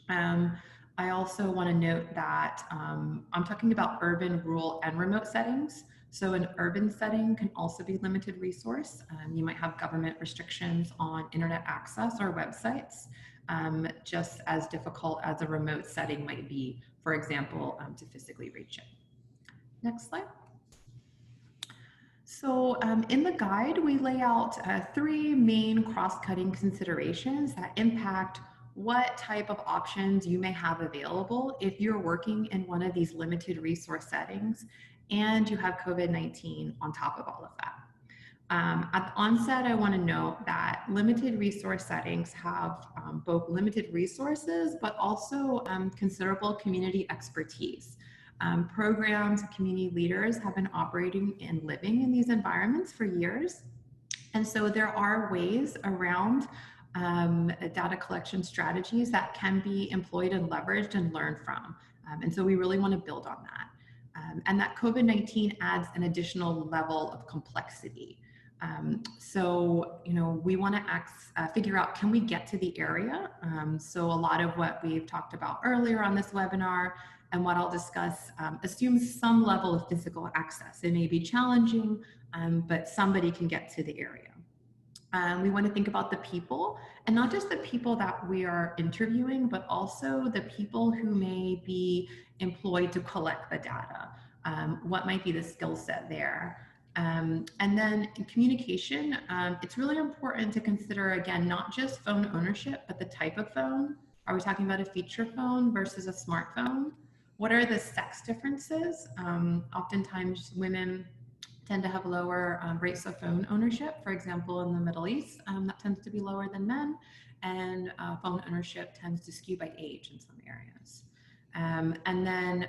I also want to note that I'm talking about urban, rural, and remote settings. So an urban setting can also be limited resource. You might have government restrictions on internet access or websites, just as difficult as a remote setting might be, for example, to physically reach it. Next slide. So in the guide, we lay out three main cross-cutting considerations that impact what type of options you may have available if you're working in one of these limited resource settings and you have COVID-19 on top of all of that. At the onset, I want to note that limited resource settings have both limited resources, but also considerable community expertise. Programs, community leaders have been operating and living in these environments for years. And so there are ways around data collection strategies that can be employed and leveraged and learned from. And so we really want to build on that. And that COVID-19 adds an additional level of complexity. So, we want to figure out, can we get to the area? So a lot of what we've talked about earlier on this webinar and what I'll discuss assumes some level of physical access. It may be challenging, but somebody can get to the area. We want to think about the people, and not just the people that we are interviewing, but also the people who may be employed to collect the data. What might be the skill set there? And then in communication, it's really important to consider, again, not just phone ownership, but the type of phone. Are we talking about a feature phone versus a smartphone? What are the sex differences? Oftentimes women tend to have lower rates of phone ownership. For example, in the Middle East, that tends to be lower than men, and phone ownership tends to skew by age in some areas. And then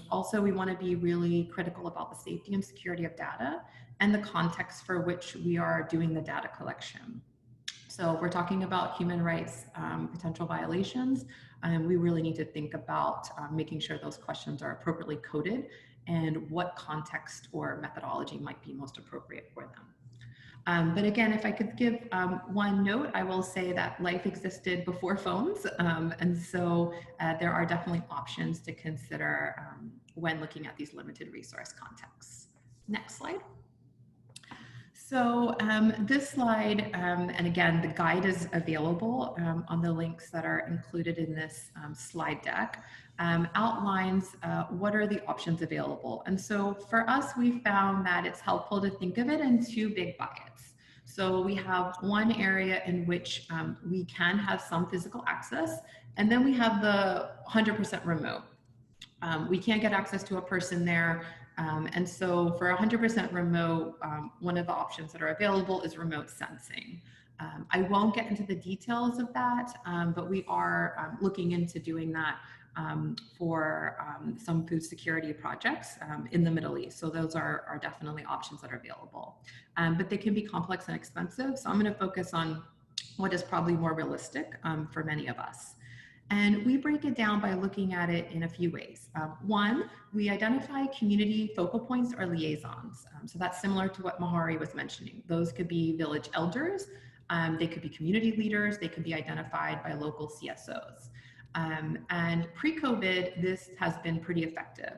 also we want to be really critical about the safety and security of data and the context for which we are doing the data collection. So if we're talking about human rights potential violations, we really need to think about making sure those questions are appropriately coded and what context or methodology might be most appropriate for them. But again, if I could give one note, I will say that life existed before phones. And so there are definitely options to consider when looking at these limited resource contexts. Next slide. So this slide, and again, the guide is available on the links that are included in this slide deck, outlines what are the options available. And so for us, we found that it's helpful to think of it in two big buckets. So we have one area in which we can have some physical access, and then we have the 100% remote. We can't get access to a person there. And so for 100% remote, one of the options that are available is remote sensing. I won't get into the details of that, but we are looking into doing that for some food security projects in the Middle East. So those are definitely options that are available. But they can be complex and expensive. So I'm going to focus on what is probably more realistic for many of us. And we break it down by looking at it in a few ways. One, we identify community focal points or liaisons. So that's similar to what Mahari was mentioning. Those could be village elders, they could be community leaders, they could be identified by local CSOs. And pre-COVID, this has been pretty effective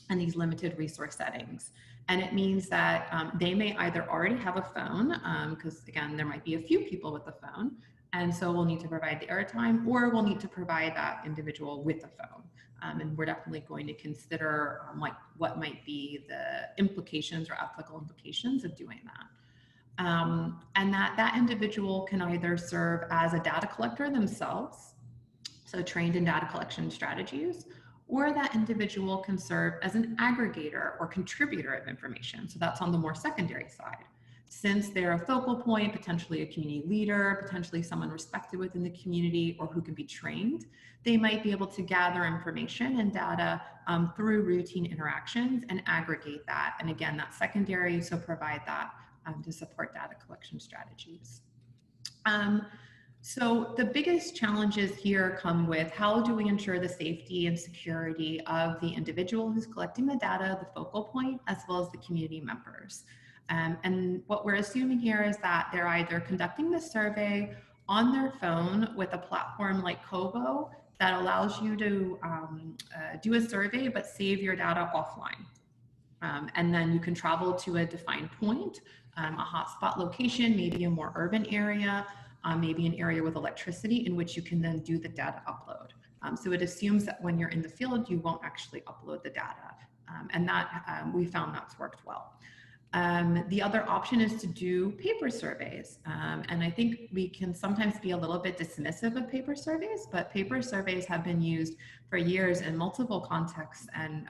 in these limited resource settings. And it means that they may either already have a phone, because again, there might be a few people with a phone, and so we'll need to provide the airtime, or we'll need to provide that individual with a phone. And we're definitely going to consider like what might be the implications or ethical implications of doing that. And that individual can either serve as a data collector themselves, so trained in data collection strategies, or that individual can serve as an aggregator or contributor of information. So that's on the more secondary side. Since they're a focal point, potentially a community leader, potentially someone respected within the community or who can be trained, they might be able to gather information and data through routine interactions and aggregate that. And again, that's secondary, so provide that to support data collection strategies. So the biggest challenges here come with how do we ensure the safety and security of the individual who's collecting the data, the focal point, as well as the community members. And what we're assuming here is that they're either conducting the survey on their phone with a platform like Kobo that allows you to do a survey but save your data offline. And then you can travel to a defined point, a hotspot location, maybe a more urban area, maybe an area with electricity in which you can then do the data upload. So it assumes that when you're in the field, you won't actually upload the data. And that we found that's worked well. The other option is to do paper surveys. And I think we can sometimes be a little bit dismissive of paper surveys, but paper surveys have been used for years in multiple contexts, and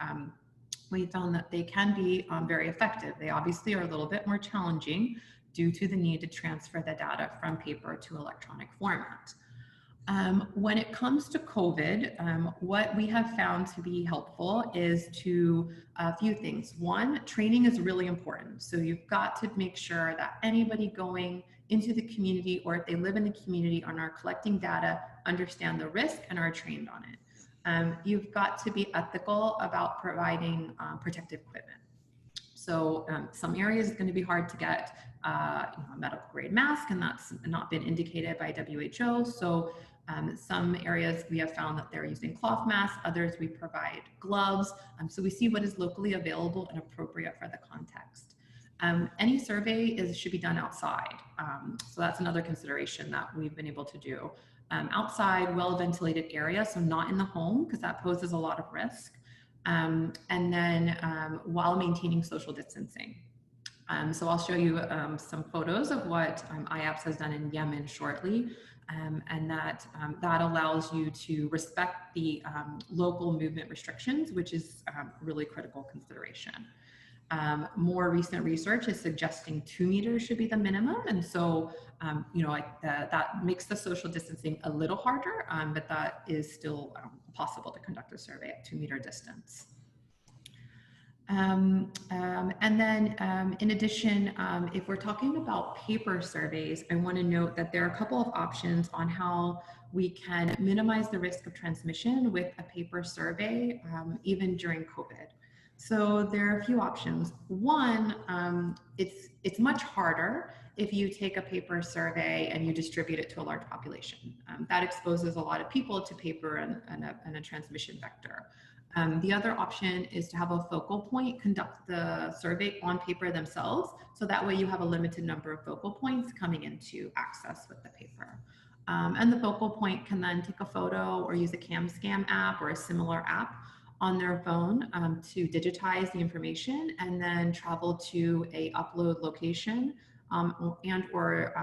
we found that they can be very effective. They obviously are a little bit more challenging due to the need to transfer the data from paper to electronic format. When it comes to COVID, what we have found to be helpful is to a few things. One, training is really important. So you've got to make sure that anybody going into the community, or if they live in the community and are collecting data, understand the risk and are trained on it. You've got to be ethical about providing protective equipment. So some areas it's going to be hard to get a medical grade mask, and that's not been indicated by WHO. So some areas we have found that they're using cloth masks, others we provide gloves. So we see what is locally available and appropriate for the context. Any survey should be done outside. So that's another consideration that we've been able to do. Outside, well-ventilated area, so not in the home, because that poses a lot of risk. And then while maintaining social distancing. So I'll show you some photos of what IAPPS has done in Yemen shortly, and that allows you to respect the local movement restrictions, which is really critical consideration. More recent research is suggesting 2 meters should be the minimum, and so that makes the social distancing a little harder, but that is still possible to conduct a survey at 2 meter distance. And then in addition, if we're talking about paper surveys, I want to note that there are a couple of options on how we can minimize the risk of transmission with a paper survey, even during COVID. So there are a few options. One, it's much harder if you take a paper survey and you distribute it to a large population. That exposes a lot of people to paper and a transmission vector. The other option is to have a focal point conduct the survey on paper themselves, so that way you have a limited number of focal points coming into access with the paper. And the focal point can then take a photo or use a CamScam app or a similar app on their phone to digitize the information and then travel to a upload location and or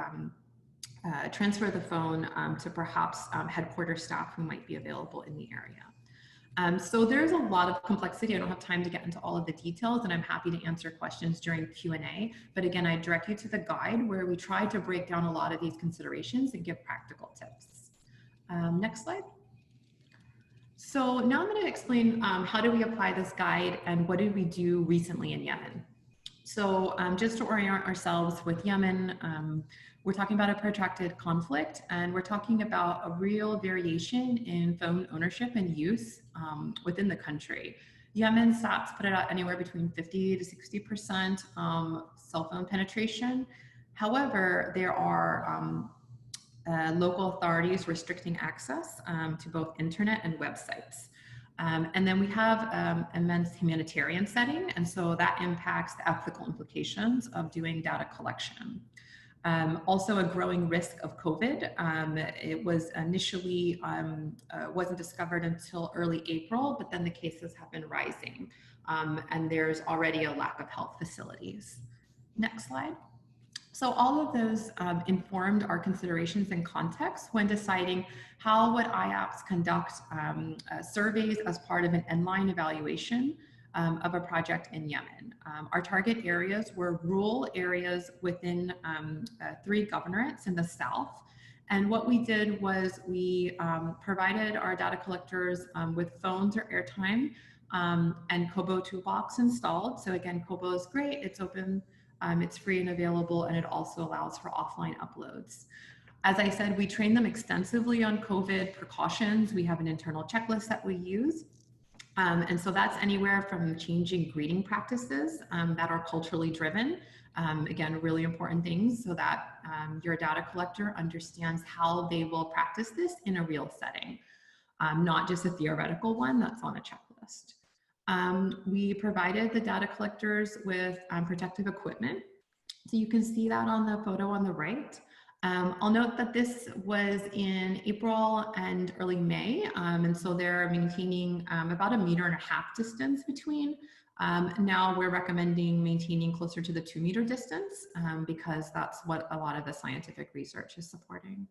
transfer the phone to perhaps headquarters staff who might be available in the area. So there's a lot of complexity. I don't have time to get into all of the details, and I'm happy to answer questions during Q&A. But again, I direct you to the guide where we try to break down a lot of these considerations and give practical tips. Next slide. So now I'm going to explain how do we apply this guide and what did we do recently in Yemen. So just to orient ourselves with Yemen, we're talking about a protracted conflict, and we're talking about a real variation in phone ownership and use within the country. Yemen stats put it out anywhere between 50 to 60% cell phone penetration. However, there are local authorities restricting access to both internet and websites. And then we have immense humanitarian setting, and so that impacts the ethical implications of doing data collection. Also a growing risk of COVID. It was initially, wasn't discovered until early April, but then the cases have been rising. And there's already a lack of health facilities. Next slide. So all of those informed our considerations and context when deciding how would IAPPS conduct surveys as part of an inline evaluation of a project in Yemen. Our target areas were rural areas within 3 governorates in the south. And what we did was we provided our data collectors with phones or airtime and Kobo toolbox installed. So again, Kobo is great, it's open, it's free and available, and it also allows for offline uploads. As I said, we train them extensively on COVID precautions. We have an internal checklist that we use. And so that's anywhere from changing greeting practices that are culturally driven. Again, really important things so that your data collector understands how they will practice this in a real setting, not just a theoretical one that's on a checklist. We provided the data collectors with protective equipment. So you can see that on the photo on the right. I'll note that this was in April and early May, and so they're maintaining about 1.5 meters distance between. Now we're recommending maintaining closer to the 2 meter distance because that's what a lot of the scientific research is supporting.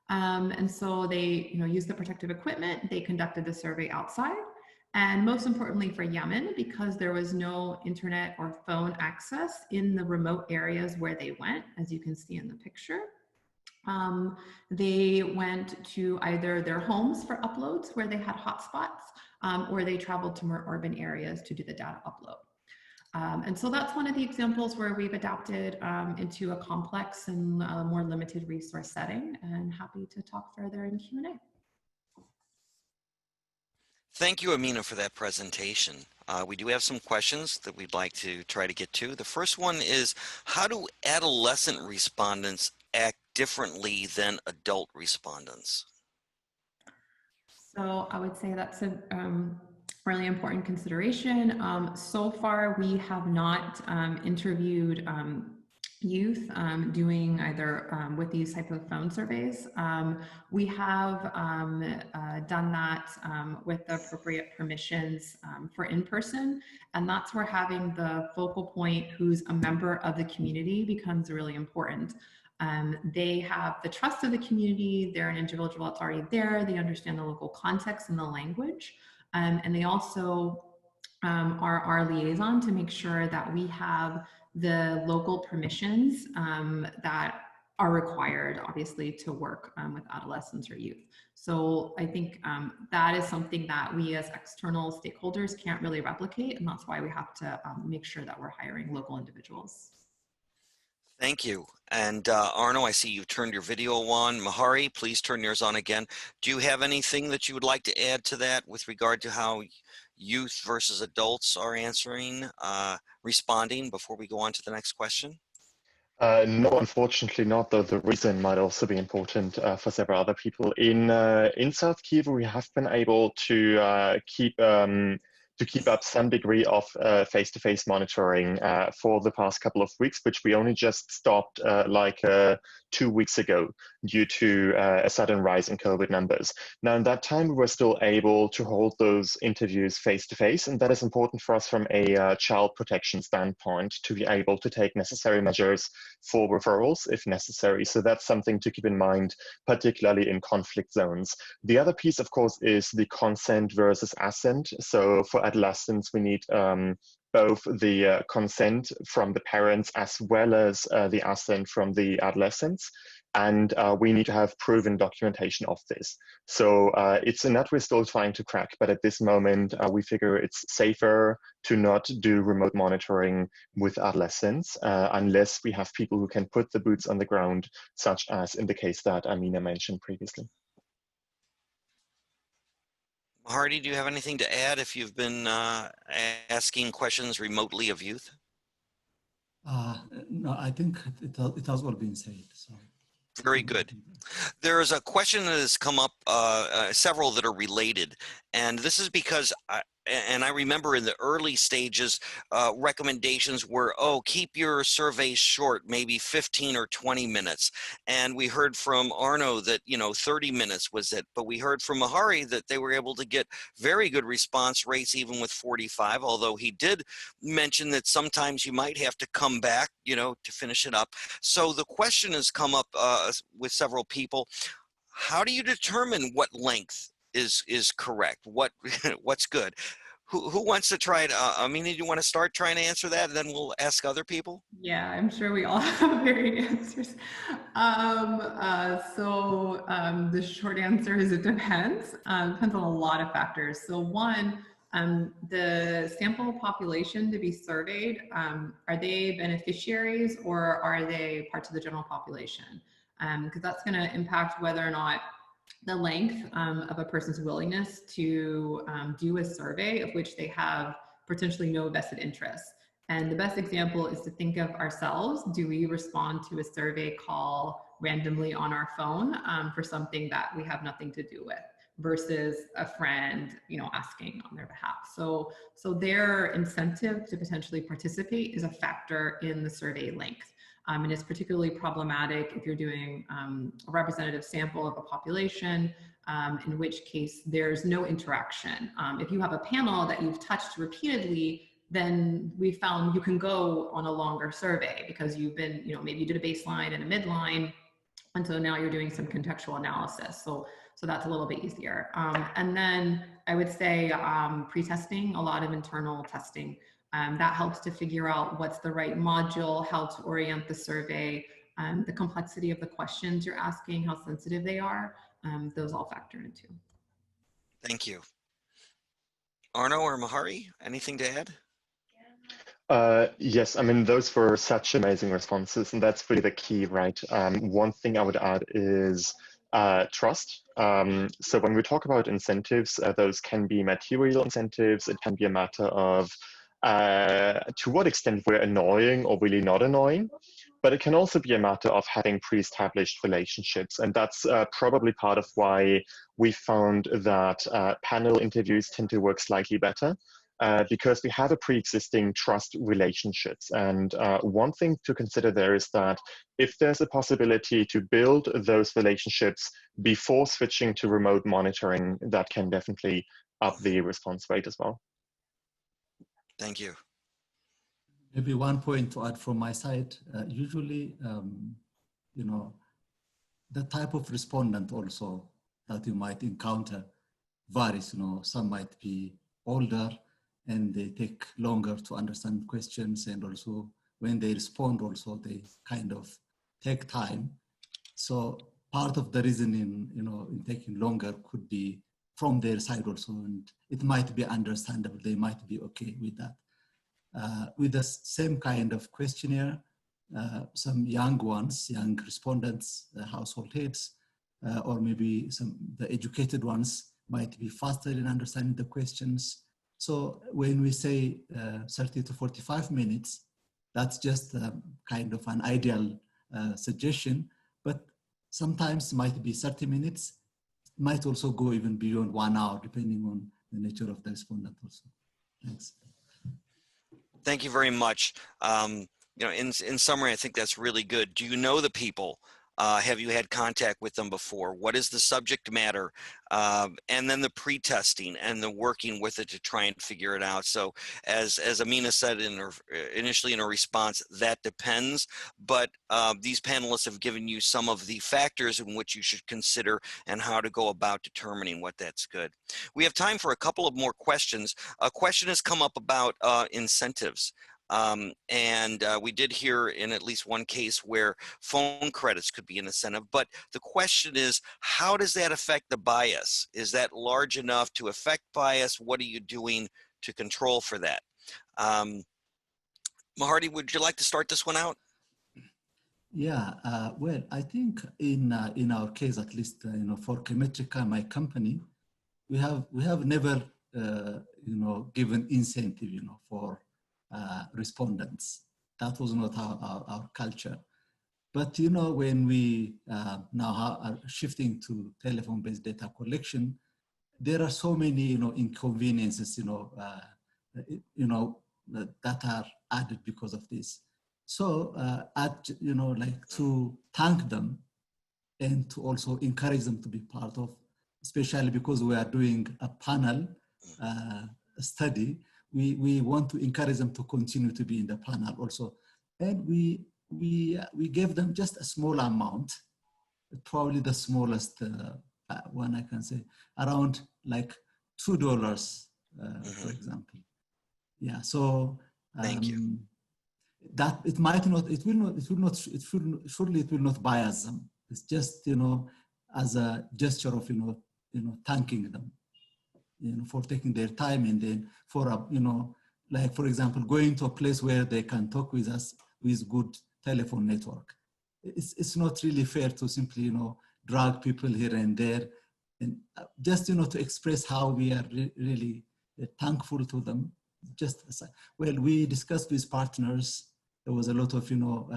And so they used the protective equipment, they conducted the survey outside, and most importantly for Yemen, because there was no internet or phone access in the remote areas where they went, as you can see in the picture. They went to either their homes for uploads where they had hotspots, or they traveled to more urban areas to do the data upload. And so that's one of the examples where we've adapted into a complex and more limited resource setting, and happy to talk further in Q&A. Thank you, Amina, for that presentation. We do have some questions that we'd like to try to get to. The first one is, how do adolescent respondents act differently than adult respondents? So I would say that's a really important consideration. So far, we have not interviewed youth doing either with these type of phone surveys. We have done that with the appropriate permissions for in-person, and that's where having the focal point who's a member of the community becomes really important. They have the trust of the community, they're an individual that's already there, they understand the local context and the language, and they also are our liaison to make sure that we have the local permissions that are required, obviously, to work with adolescents or youth. So I think that is something that we as external stakeholders can't really replicate, and that's why we have to make sure that we're hiring local individuals. Thank you. And Arno, I see you've turned your video on. Mahari, please turn yours on again. Do you have anything that you would like to add to that with regard to how youth versus adults are answering, responding before we go on to the next question? No, unfortunately not, though the reason might also be important for several other people. In South Kivu, we have been able to keep up some degree of face-to-face monitoring for the past couple of weeks, which we only just stopped 2 weeks ago due to a sudden rise in COVID numbers. Now, in that time, we were still able to hold those interviews face-to-face, and that is important for us from a child protection standpoint to be able to take necessary measures for referrals if necessary. So that's something to keep in mind, particularly in conflict zones. The other piece, of course, is the consent versus assent. So for adolescents, we need both the consent from the parents as well as the assent from the adolescents. And we need to have proven documentation of this. So it's a nut we're still trying to crack, but at this moment, we figure it's safer to not do remote monitoring with adolescents unless we have people who can put the boots on the ground, such as in the case that Amina mentioned previously. Hardy, do you have anything to add if you've been asking questions remotely of youth? No, I think it has all been said. So. Very good. There is a question that has come up, several that are related, and this is because I remember in the early stages, recommendations were, oh, keep your surveys short, maybe 15 or 20 minutes. And we heard from Arno that, 30 minutes was it. But we heard from Mahari that they were able to get very good response rates, even with 45, although he did mention that sometimes you might have to come back, to finish it up. So the question has come up with several people. How do you determine what length is correct? What's good? Who wants to try it? Amina, do you want to start trying to answer that, and then we'll ask other people? Yeah, I'm sure we all have varying answers. The short answer is it depends. Depends on a lot of factors. So one, the sample population to be surveyed, are they beneficiaries or are they parts of the general population? Because that's going to impact whether or not the length of a person's willingness to do a survey of which they have potentially no vested interest. And the best example is to think of ourselves. Do we respond to a survey call randomly on our phone for something that we have nothing to do with versus a friend, asking on their behalf? So their incentive to potentially participate is a factor in the survey length. And it's particularly problematic if you're doing a representative sample of a population, in which case there's no interaction. If you have a panel that you've touched repeatedly, then we found you can go on a longer survey because you've been, maybe you did a baseline and a midline, and so now you're doing some contextual analysis. So that's a little bit easier. And then I would say pre-testing, a lot of internal testing. That helps to figure out what's the right module, how to orient the survey, the complexity of the questions you're asking, how sensitive they are, those all factor into. Thank you. Arno or Mahari, anything to add? Yes, I mean, those were such amazing responses, and that's really the key, right? One thing I would add is trust. So when we talk about incentives, those can be material incentives. It can be a matter of to what extent we're annoying or really not annoying. But it can also be a matter of having pre-established relationships. And that's probably part of why we found that panel interviews tend to work slightly better. Because we have a pre-existing trust relationships. And one thing to consider there is that if there's a possibility to build those relationships before switching to remote monitoring, that can definitely up the response rate as well. Thank you. Maybe one point to add from my side, usually, you know, the type of respondent also that you might encounter varies. You know, some might be older and they take longer to understand questions, and also when they respond also they kind of take time. So part of the reasoning, you know, in taking longer could be from their side also, and it might be understandable. They might be okay with that. With the same kind of questionnaire, some young ones, young respondents, household heads, or maybe the educated ones might be faster in understanding the questions. So when we say 30 to 45 minutes, that's just kind of an ideal suggestion, but sometimes it might be 30 minutes, might also go even beyond 1 hour, depending on the nature of the respondent also. Thanks. Thank you very much. You know, in summary, I think that's really good. Do you know the people? Have you had contact with them before? What is the subject matter? And then the pre-testing and the working with it to try and figure it out. So as Amina said initially in her response, that depends, but these panelists have given you some of the factors in which you should consider and how to go about determining what that's good. We have time for a couple of more questions. A question has come up about incentives. We did hear in at least one case where phone credits could be an incentive, but the question is, how does that affect the bias? Is that large enough to affect bias? What are you doing to control for that? Maharti, would you like to start this one out? Yeah, well, I think in our case, at least, you know, for Chemetrica, my company, we have never, you know, given incentive, you know, for respondents. That was not our culture. But, you know, when we now are shifting to telephone-based data collection, there are so many, you know, inconveniences, you know, that are added because of this. So, you know, like to thank them and to also encourage them to be part of, especially because we are doing a panel study, we want to encourage them to continue to be in the panel also. And we gave them just a small amount, probably the smallest one I can say, around like $2, for example. Yeah, so thank you. That it might not, surely it will not bias them. It's just, you know, as a gesture of, you know, thanking them, you know, for taking their time, and then for a, you know, like for example, going to a place where they can talk with us with good telephone network. It's not really fair to simply, you know, drag people here and there, and just, you know, to express how we are really thankful to them. Just well, we discussed with partners. There was a lot of, you know,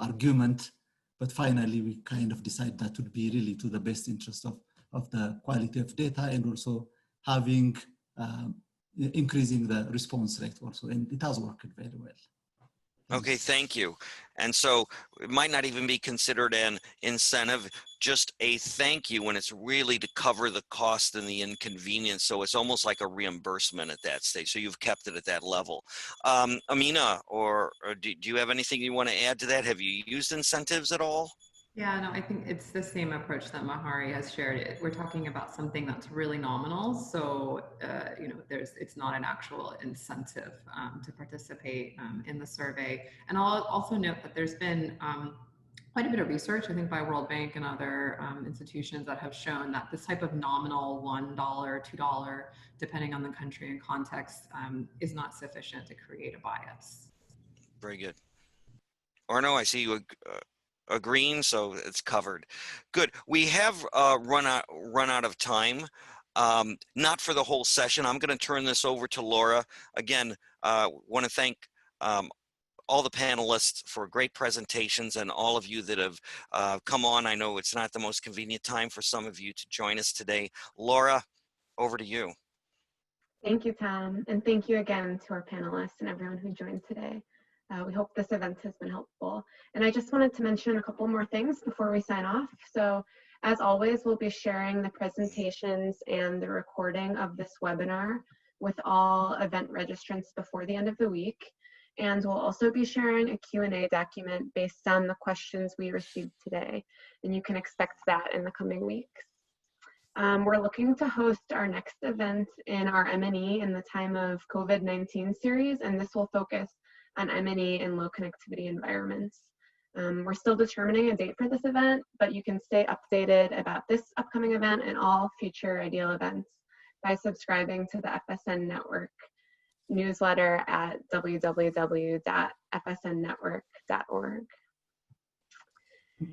argument, but finally we kind of decided that would be really to the best interest of the quality of data, and also having increasing the response rate also, and it has worked very well. Okay, thank you. And so it might not even be considered an incentive, just a thank you when it's really to cover the cost and the inconvenience. So it's almost like a reimbursement at that stage. So you've kept it at that level. Amina, or do you have anything you want to add to that? Have you used incentives at all? Yeah, no, I think it's the same approach that Mahari has shared. We're talking about something that's really nominal, so you know, it's not an actual incentive to participate in the survey. And I'll also note that there's been quite a bit of research, I think, by World Bank and other institutions that have shown that this type of nominal $1, $2, depending on the country and context, is not sufficient to create a bias. Very good. Arno, I see you agreeing, so it's covered. Good. We have run out of time. Not for the whole session. I'm going to turn this over to Laura. Again, want to thank all the panelists for great presentations and all of you that have come on. I know it's not the most convenient time for some of you to join us today. Laura, over to you. Thank you, Tom, and thank you again to our panelists and everyone who joined today. We hope this event has been helpful. And I just wanted to mention a couple more things before we sign off. So as always, we'll be sharing the presentations and the recording of this webinar with all event registrants before the end of the week. And we'll also be sharing a Q&A document based on the questions we received today. And you can expect that in the coming weeks. We're looking to host our next event in our M&E in the time of COVID-19 series, and this will focus on M&E in low connectivity environments. We're still determining a date for this event, but you can stay updated about this upcoming event and all future ideal events by subscribing to the FSN Network newsletter at www.fsnnetwork.org.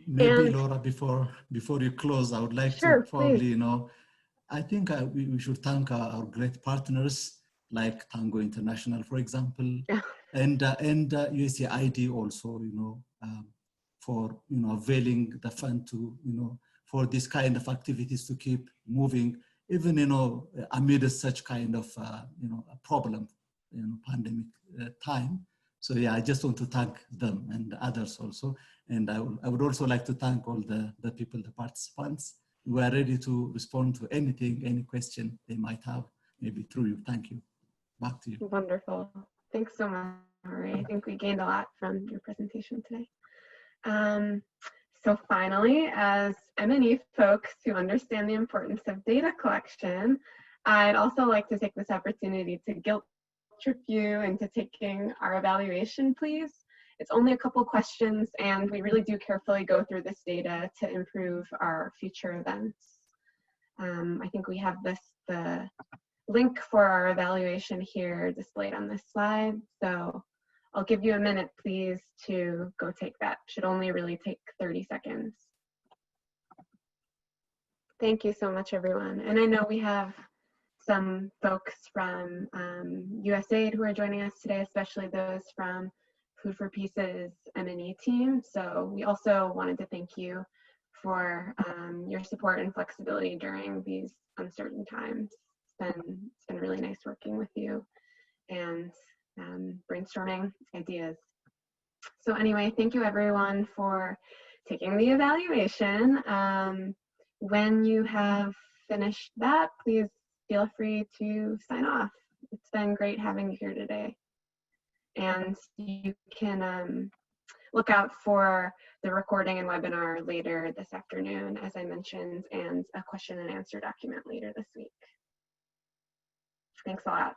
Maybe Laura, before you close, I would like to probably, you know, I think we should thank our great partners like Tango International, for example, and USAID also, you know, for, you know, availing the fund to, you know, for this kind of activities to keep moving, even, you know, amid such kind of, you know, a problem, you know, pandemic time. So yeah, I just want to thank them and others also. And I would also like to thank all the people, the participants, who are ready to respond to anything, any question they might have, maybe through you. Thank you. Back to you. Wonderful. Thanks so much, Marie. I think we gained a lot from your presentation today. So finally, as M&E folks who understand the importance of data collection, I'd also like to take this opportunity to guilt trip you into taking our evaluation, please. It's only a couple questions, and we really do carefully go through this data to improve our future events. I think we have the link for our evaluation here displayed on this slide. So I'll give you a minute, please, to go take that. Should only really take 30 seconds. Thank you so much, everyone. And I know we have some folks from USAID who are joining us today, especially those from Food for Peace's M&E team. So we also wanted to thank you for your support and flexibility during these uncertain times. It's been really nice working with you and brainstorming ideas. So anyway, thank you everyone for taking the evaluation. When you have finished that, please feel free to sign off. It's been great having you here today. And you can look out for the recording and webinar later this afternoon, as I mentioned, and a question and answer document later this week. Thanks a lot.